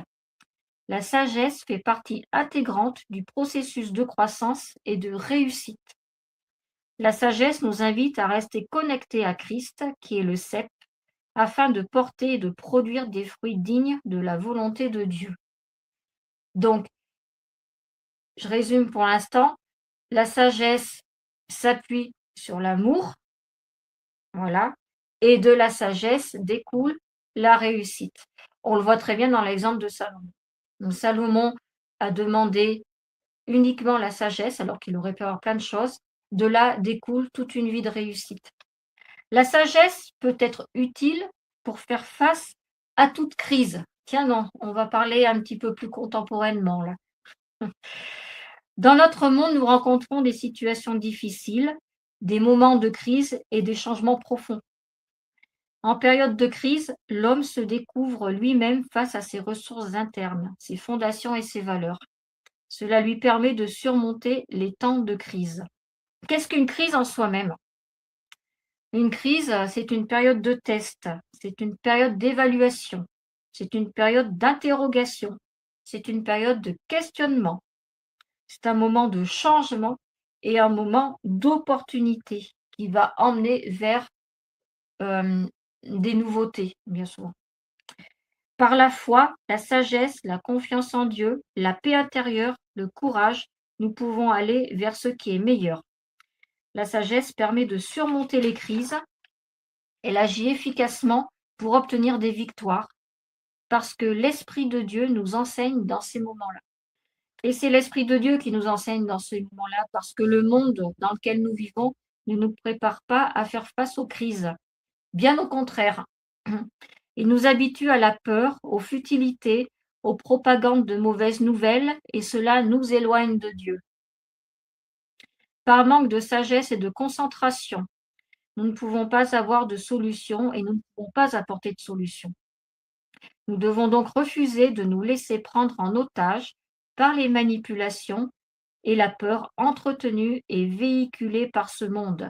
La sagesse fait partie intégrante du processus de croissance et de réussite. La sagesse nous invite à rester connectés à Christ, qui est le cep, afin de porter et de produire des fruits dignes de la volonté de Dieu. Donc, je résume pour l'instant, la sagesse s'appuie sur l'amour, voilà, et de la sagesse découle la réussite. On le voit très bien dans l'exemple de Salomon. Donc, Salomon a demandé uniquement la sagesse, alors qu'il aurait pu avoir plein de choses. De là découle toute une vie de réussite. La sagesse peut être utile pour faire face à toute crise. Tiens, non, on va parler un petit peu plus contemporainement là. Dans notre monde, nous rencontrons des situations difficiles, des moments de crise et des changements profonds. En période de crise, l'homme se découvre lui-même face à ses ressources internes, ses fondations et ses valeurs. Cela lui permet de surmonter les temps de crise. Qu'est-ce qu'une crise en soi-même? Une crise, c'est une période de test, c'est une période d'évaluation, c'est une période d'interrogation, c'est une période de questionnement. C'est un moment de changement et un moment d'opportunité qui va emmener vers des nouveautés, bien souvent. Par la foi, la sagesse, la confiance en Dieu, la paix intérieure, le courage, nous pouvons aller vers ce qui est meilleur. La sagesse permet de surmonter les crises. Elle agit efficacement pour obtenir des victoires parce que l'Esprit de Dieu nous enseigne dans ces moments-là. Et c'est l'Esprit de Dieu qui nous enseigne dans ces moments-là parce que le monde dans lequel nous vivons ne nous prépare pas à faire face aux crises. Bien au contraire, il nous habitue à la peur, aux futilités, aux propagandes de mauvaises nouvelles et cela nous éloigne de Dieu. Par manque de sagesse et de concentration, nous ne pouvons pas avoir de solution et nous ne pouvons pas apporter de solution. Nous devons donc refuser de nous laisser prendre en otage par les manipulations et la peur entretenue et véhiculée par ce monde.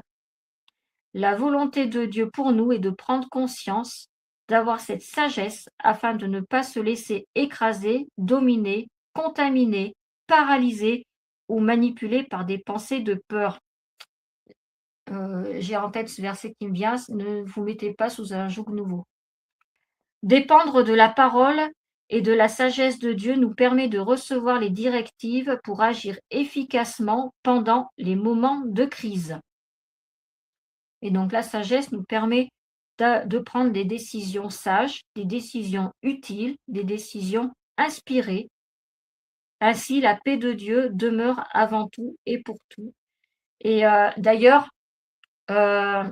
La volonté de Dieu pour nous est de prendre conscience, d'avoir cette sagesse afin de ne pas se laisser écraser, dominer, contaminer, paralyser ou manipuler par des pensées de peur. J'ai en tête ce verset qui me vient, ne vous mettez pas sous un joug nouveau. Dépendre de la parole et de la sagesse de Dieu nous permet de recevoir les directives pour agir efficacement pendant les moments de crise. Et donc la sagesse nous permet de prendre des décisions sages, des décisions utiles, des décisions inspirées. Ainsi, la paix de Dieu demeure avant tout et pour tout. Et d'ailleurs, euh,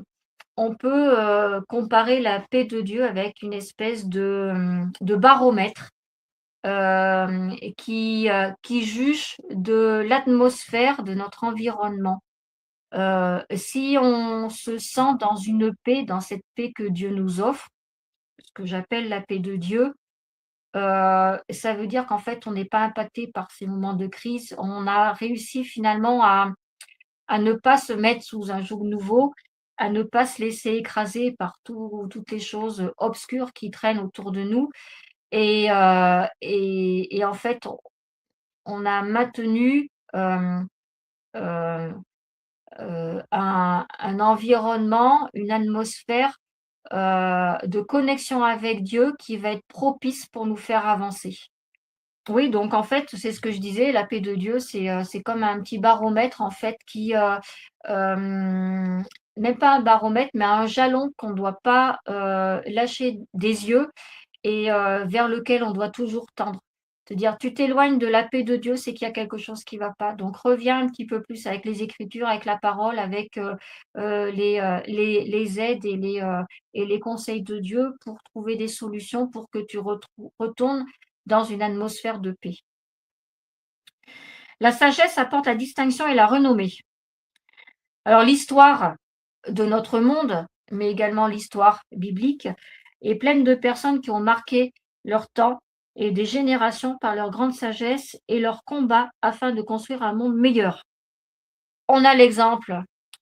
on peut comparer la paix de Dieu avec une espèce de baromètre qui juge de l'atmosphère de notre environnement. Si on se sent dans une paix, dans cette paix que Dieu nous offre, ce que j'appelle la paix de Dieu, ça veut dire qu'en fait, on n'est pas impacté par ces moments de crise. On a réussi finalement à ne pas se mettre sous un joug nouveau, à ne pas se laisser écraser par toutes les choses obscures qui traînent autour de nous. Et en fait, on a maintenu un environnement, une atmosphère de connexion avec Dieu qui va être propice pour nous faire avancer. Oui, donc en fait, c'est ce que je disais, la paix de Dieu, c'est comme un petit baromètre en fait qui, même pas un baromètre, mais un jalon qu'on ne doit pas lâcher des yeux et vers lequel on doit toujours tendre. C'est-à-dire, tu t'éloignes de la paix de Dieu, c'est qu'il y a quelque chose qui ne va pas. Donc, reviens un petit peu plus avec les Écritures, avec la parole, avec les aides et les conseils de Dieu pour trouver des solutions pour que tu retournes dans une atmosphère de paix. La sagesse apporte la distinction et la renommée. Alors, l'histoire de notre monde, mais également l'histoire biblique, est pleine de personnes qui ont marqué leur temps et des générations par leur grande sagesse et leur combat afin de construire un monde meilleur. On a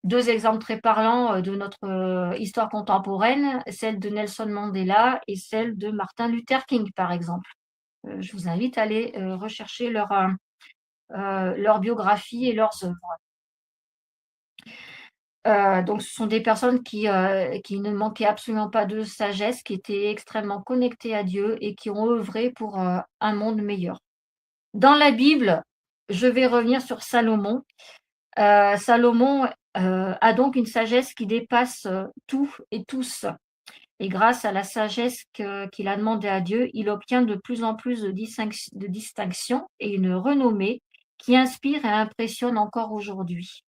deux exemples très parlants de notre histoire contemporaine, celle de Nelson Mandela et celle de Martin Luther King, par exemple. Je vous invite à aller rechercher leur biographie et leurs œuvres. Donc ce sont des personnes qui ne manquaient absolument pas de sagesse, qui étaient extrêmement connectées à Dieu et qui ont œuvré pour un monde meilleur. Dans la Bible, je vais revenir sur Salomon. Salomon a donc une sagesse qui dépasse tout et tous. Et grâce à la sagesse qu'il a demandé à Dieu, il obtient de plus en plus de distinctions et une renommée qui inspire et impressionne encore aujourd'hui.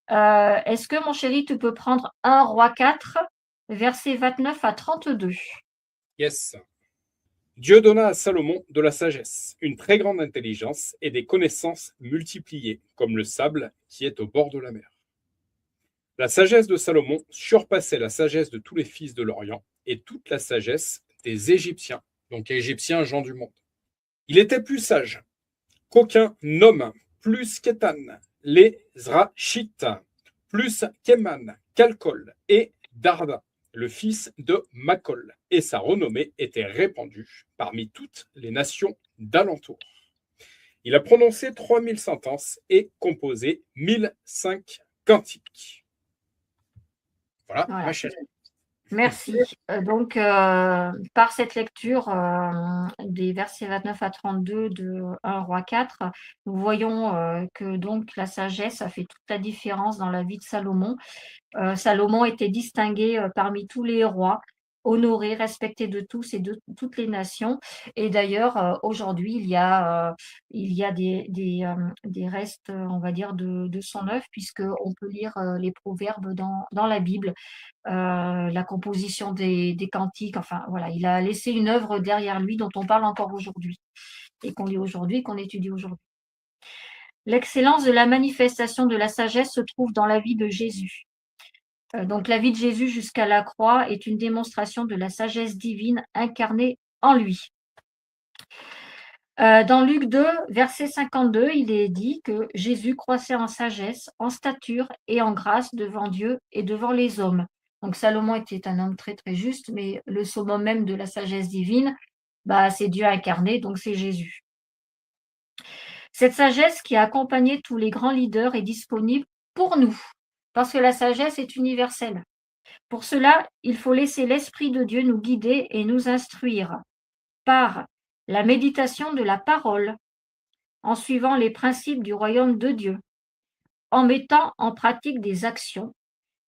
Est-ce que, mon chéri, tu peux prendre 1 Roi 4, versets 29 à 32? Yes. Dieu donna à Salomon de la sagesse, une très grande intelligence et des connaissances multipliées, comme le sable qui est au bord de la mer. La sagesse de Salomon surpassait la sagesse de tous les fils de l'Orient et toute la sagesse des Égyptiens, donc Égyptiens, gens du monde. Il était plus sage qu'aucun homme, plus qu'Étan, les Zrachites, plus qu'Eman, Calcol et Darda, le fils de Macol, et sa renommée était répandue parmi toutes les nations d'alentour. Il a prononcé 3000 sentences et composé 1005 cantiques. Voilà. Ma chérie. Merci. Donc, par cette lecture des versets 29 à 32 de 1 Roi 4, nous voyons que donc la sagesse a fait toute la différence dans la vie de Salomon. Salomon était distingué parmi tous les rois, honoré, respecté de tous et de toutes les nations. Et d'ailleurs, aujourd'hui, il y a des restes, on va dire, de son œuvre, puisqu'on peut lire les proverbes dans la Bible. La composition des cantiques, enfin voilà, il a laissé une œuvre derrière lui dont on parle encore aujourd'hui et qu'on lit aujourd'hui, qu'on étudie aujourd'hui. L'excellence de la manifestation de la sagesse se trouve dans la vie de Jésus. Donc la vie de Jésus jusqu'à la croix est une démonstration de la sagesse divine incarnée en lui. Dans Luc 2, verset 52, il est dit que Jésus croissait en sagesse, en stature et en grâce devant Dieu et devant les hommes. Donc Salomon était un homme très très juste, mais le summum même de la sagesse divine, c'est Dieu incarné, donc c'est Jésus. Cette sagesse qui a accompagné tous les grands leaders est disponible pour nous, parce que la sagesse est universelle. Pour cela, il faut laisser l'Esprit de Dieu nous guider et nous instruire. par la méditation de la parole, en suivant les principes du royaume de Dieu, en mettant en pratique des actions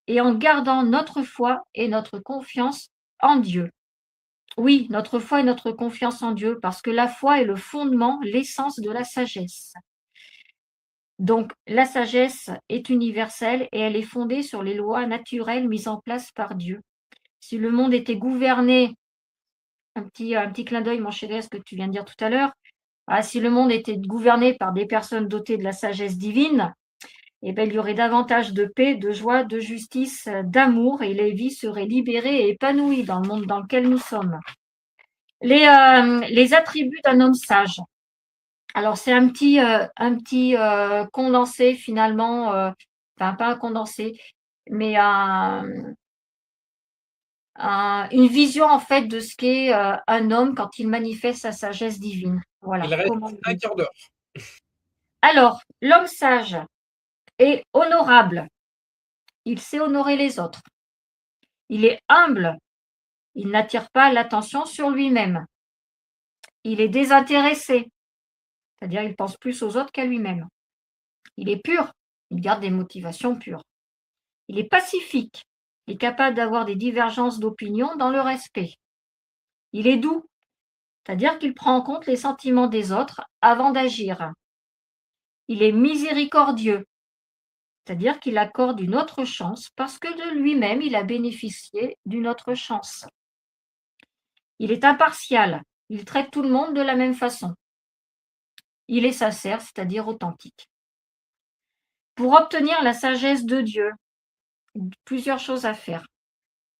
et en gardant notre foi et notre confiance en Dieu. Oui, notre foi et notre confiance en Dieu, parce que la foi est le fondement, l'essence de la sagesse. Donc, la sagesse est universelle et elle est fondée sur les lois naturelles mises en place par Dieu. Si le monde était gouverné, un petit clin d'œil, mon chéri, à ce que tu viens de dire tout à l'heure, si le monde était gouverné par des personnes dotées de la sagesse divine, eh bien, il y aurait davantage de paix, de joie, de justice, d'amour, et les vies seraient libérées et épanouies dans le monde dans lequel nous sommes. Les attributs d'un homme sage. Alors, c'est un petit condensé finalement, enfin pas un condensé, mais une vision en fait de ce qu'est un homme quand il manifeste sa sagesse divine. Voilà. Il reste un quart d'heure. Alors, l'homme sage est honorable. Il sait honorer les autres. Il est humble. Il n'attire pas l'attention sur lui-même. Il est désintéressé, c'est-à-dire il pense plus aux autres qu'à lui-même. Il est pur. Il garde des motivations pures. Il est pacifique. Il est capable d'avoir des divergences d'opinion dans le respect. Il est doux, c'est-à-dire qu'il prend en compte les sentiments des autres avant d'agir. Il est miséricordieux, c'est-à-dire qu'il accorde une autre chance parce que de lui-même, il a bénéficié d'une autre chance. Il est impartial, il traite tout le monde de la même façon. Il est sincère, c'est-à-dire authentique. Pour obtenir la sagesse de Dieu, plusieurs choses à faire.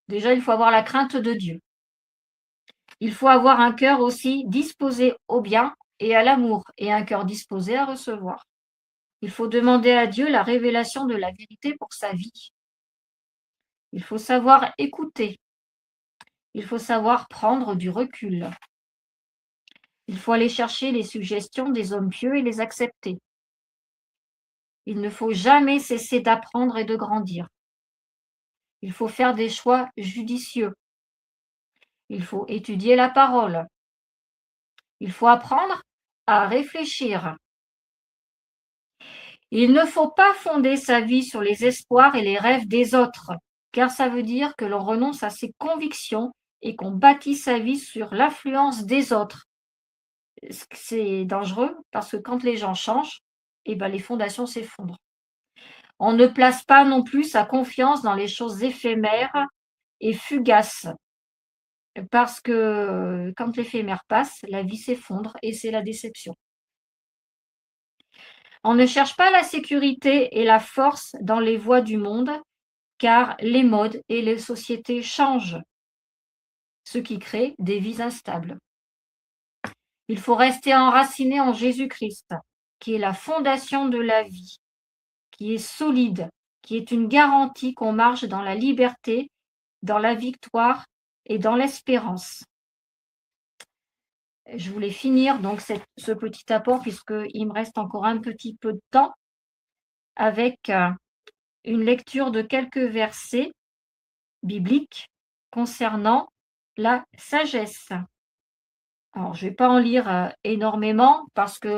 Déjà, il faut avoir la crainte de Dieu. Il faut avoir un cœur aussi disposé au bien et à l'amour, et un cœur disposé à recevoir. Il faut demander à Dieu la révélation de la vérité pour sa vie. Il faut savoir écouter. Il faut savoir prendre du recul. Il faut aller chercher les suggestions des hommes pieux et les accepter. Il ne faut jamais cesser d'apprendre et de grandir. Il faut faire des choix judicieux. Il faut étudier la parole. Il faut apprendre à réfléchir. Il ne faut pas fonder sa vie sur les espoirs et les rêves des autres, car ça veut dire que l'on renonce à ses convictions et qu'on bâtit sa vie sur l'influence des autres. C'est dangereux parce que quand les gens changent, eh ben, les fondations s'effondrent. On ne place pas non plus sa confiance dans les choses éphémères et fugaces, parce que quand l'éphémère passe, la vie s'effondre et c'est la déception. On ne cherche pas la sécurité et la force dans les voies du monde, car les modes et les sociétés changent, ce qui crée des vies instables. Il faut rester enraciné en Jésus-Christ, qui est la fondation de la vie, qui est solide, qui est une garantie qu'on marche dans la liberté, dans la victoire et dans l'espérance. Je voulais finir donc ce petit apport, puisqu'il me reste encore un petit peu de temps, avec une lecture de quelques versets bibliques concernant la sagesse. Alors, je ne vais pas en lire énormément parce que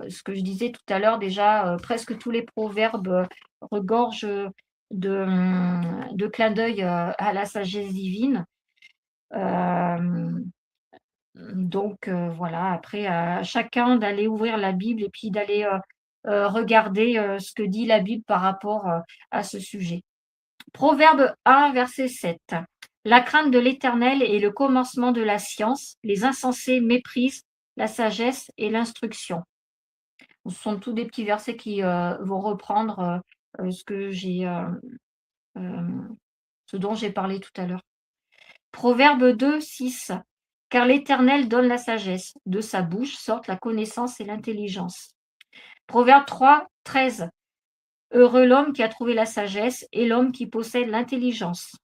ce que je disais tout à l'heure, déjà, presque tous les proverbes regorgent de clins d'œil à la sagesse divine. Donc, voilà, après, à chacun d'aller ouvrir la Bible et puis d'aller regarder ce que dit la Bible par rapport à ce sujet. Proverbe 1, verset 7. La crainte de l'Éternel est le commencement de la science. Les insensés méprisent la sagesse et l'instruction. Ce sont tous des petits versets qui vont reprendre ce dont j'ai parlé tout à l'heure. Proverbe 2, 6. Car l'Éternel donne la sagesse. De sa bouche sortent la connaissance et l'intelligence. Proverbe 3, 13. Heureux l'homme qui a trouvé la sagesse et l'homme qui possède l'intelligence.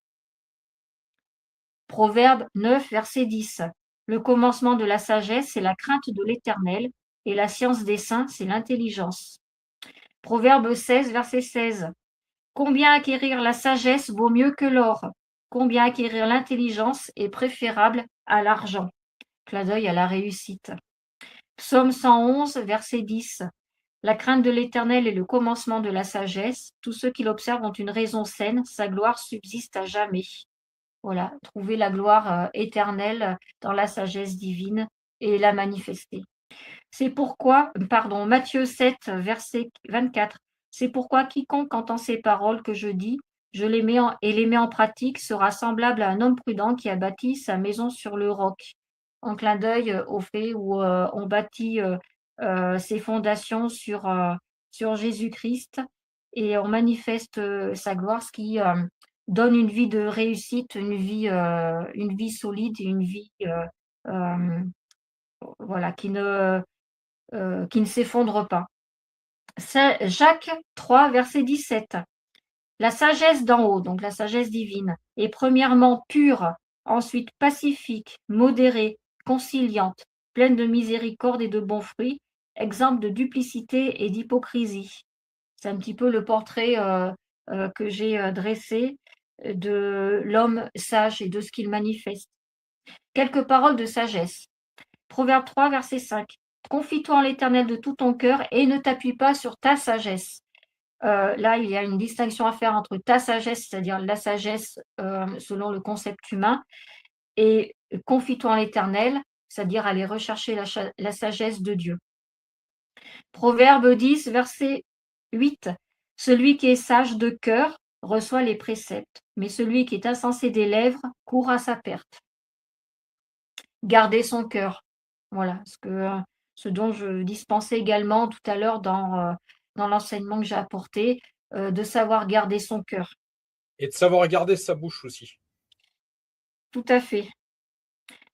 Proverbe 9, verset 10. Le commencement de la sagesse, c'est la crainte de l'Éternel, et la science des saints, c'est l'intelligence. Proverbe 16, verset 16. Combien acquérir la sagesse vaut mieux que l'or? Combien acquérir l'intelligence est préférable à l'argent? clin d'œil à la réussite. Psaume 111, verset 10. La crainte de l'Éternel est le commencement de la sagesse. Tous ceux qui l'observent ont une raison saine. Sa gloire subsiste à jamais. Voilà, trouver la gloire éternelle dans la sagesse divine et la manifester. C'est pourquoi, Matthieu 7, verset 24. C'est pourquoi quiconque entend ces paroles que je dis, et les met en pratique, sera semblable à un homme prudent qui a bâti sa maison sur le roc. En clin d'œil au fait où on bâtit ses fondations sur Jésus-Christ et on manifeste sa gloire, ce qui donne une vie de réussite, une vie solide, une vie voilà, qui ne s'effondre pas. Jacques 3, verset 17. La sagesse d'en haut, donc la sagesse divine, est premièrement pure, ensuite pacifique, modérée, conciliante, pleine de miséricorde et de bons fruits, exempte de duplicité et d'hypocrisie. C'est un petit peu le portrait que j'ai dressé de l'homme sage et de ce qu'il manifeste. Quelques paroles de sagesse. Proverbe 3, verset 5. Confie-toi en l'Éternel de tout ton cœur et ne t'appuie pas sur ta sagesse. Là, il y a une distinction à faire entre ta sagesse, c'est-à-dire la sagesse selon le concept humain, et confie-toi en l'Éternel, c'est-à-dire aller rechercher la sagesse de Dieu. Proverbe 10, verset 8. Celui qui est sage de cœur reçoit les préceptes, mais celui qui est insensé des lèvres court à sa perte. Garder son cœur. Voilà, ce dont je dispensais également tout à l'heure dans l'enseignement que j'ai apporté, de savoir garder son cœur. Et de savoir garder sa bouche aussi. Tout à fait.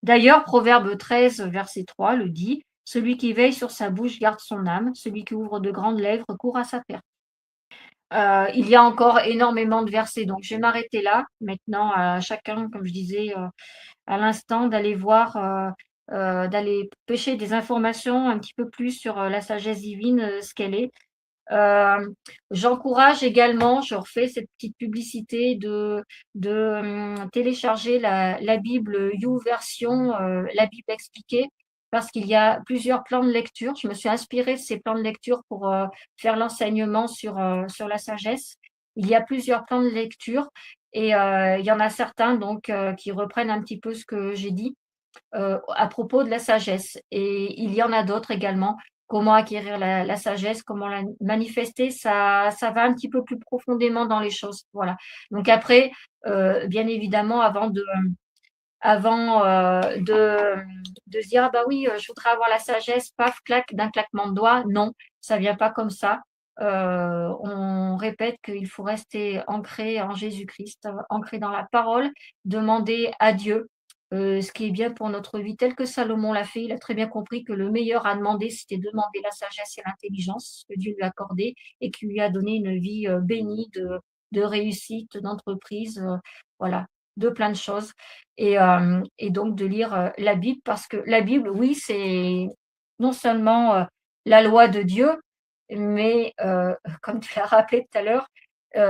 D'ailleurs, Proverbe 13, verset 3 le dit, « Celui qui veille sur sa bouche garde son âme, celui qui ouvre de grandes lèvres court à sa perte. » Il y a encore énormément de versets, donc je vais m'arrêter là. Maintenant, à chacun, comme je disais à l'instant, d'aller voir, d'aller pêcher des informations un petit peu plus sur la sagesse divine, ce qu'elle est. J'encourage également, je refais cette petite publicité de télécharger la Bible YouVersion, la Bible expliquée, parce qu'il y a plusieurs plans de lecture. Je me suis inspirée de ces plans de lecture pour faire l'enseignement sur la sagesse. Il y a plusieurs plans de lecture et il y en a certains donc qui reprennent un petit peu ce que j'ai dit à propos de la sagesse. Et il y en a d'autres également. Comment acquérir la sagesse, comment la manifester, ça va un petit peu plus profondément dans les choses. Voilà. Donc après, bien évidemment, avant de se dire, ah bah oui, je voudrais avoir la sagesse, paf, clac, d'un claquement de doigts. Non, ça vient pas comme ça. On répète qu'il faut rester ancré en Jésus-Christ, ancré dans la parole, demander à Dieu ce qui est bien pour notre vie, tel que Salomon l'a fait. Il a très bien compris que le meilleur à demander, c'était demander la sagesse et l'intelligence que Dieu lui a accordé et qui lui a donné une vie bénie de réussite, d'entreprise, voilà, de plein de choses. Et donc de lire la Bible, parce que la Bible, oui, c'est non seulement la loi de Dieu, mais comme tu l'as rappelé tout à l'heure,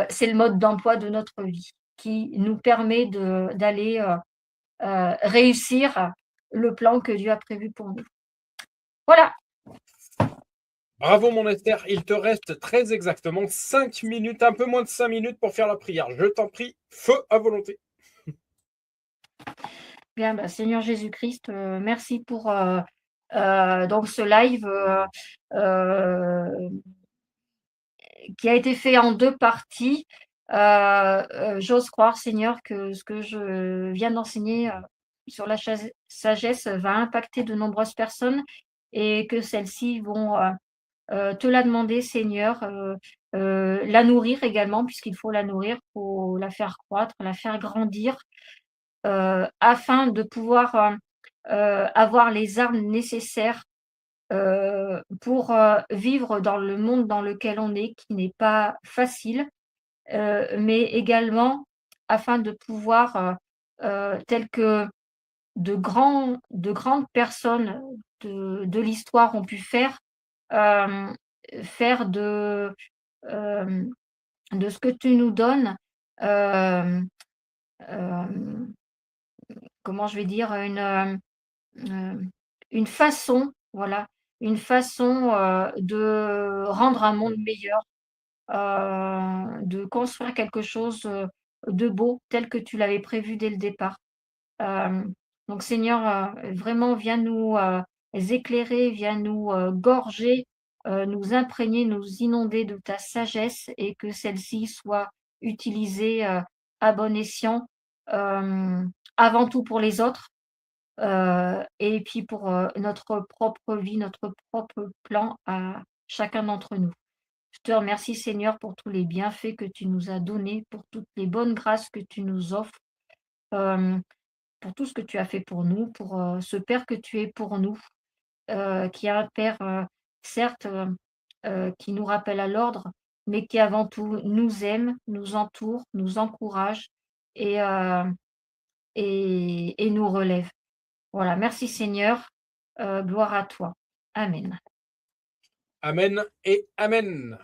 c'est le mode d'emploi de notre vie qui nous permet d'aller réussir le plan que Dieu a prévu pour nous. Voilà. Bravo mon Esther, il te reste très exactement 5 minutes, un peu moins de 5 minutes pour faire la prière. Je t'en prie, feu à volonté. Bien, bah, Seigneur Jésus-Christ, merci pour donc ce live qui a été fait en 2 parties. J'ose croire, Seigneur, que ce que je viens d'enseigner sur la sagesse va impacter de nombreuses personnes et que celles-ci vont te la demander, Seigneur, la nourrir également, puisqu'il faut la nourrir, il faut la faire croître, la faire grandir, afin de pouvoir avoir les armes nécessaires pour vivre dans le monde dans lequel on est, qui n'est pas facile, mais également afin de pouvoir, tel que de grandes personnes de l'histoire ont pu faire, faire de ce que tu nous donnes, hem, hem, comment je vais dire? une façon, voilà, une façon, de rendre un monde meilleur, de construire quelque chose, de beau tel que tu l'avais prévu dès le départ. Donc Seigneur, vraiment viens nous, éclairer, viens nous, gorger, nous imprégner, nous inonder de ta sagesse et que celle-ci soit utilisée, à bon escient, avant tout pour les autres, et puis pour, notre propre vie, notre propre plan à chacun d'entre nous. Je te remercie Seigneur pour tous les bienfaits que tu nous as donnés, pour toutes les bonnes grâces que tu nous offres, hem, pour tout ce que tu as fait pour nous, pour, ce Père que tu es pour nous, qui est un Père, certes, qui nous rappelle à l'ordre, mais qui avant tout nous aime, nous entoure, nous encourage et et nous relève. Voilà, merci Seigneur, gloire à toi. Amen. Amen et Amen.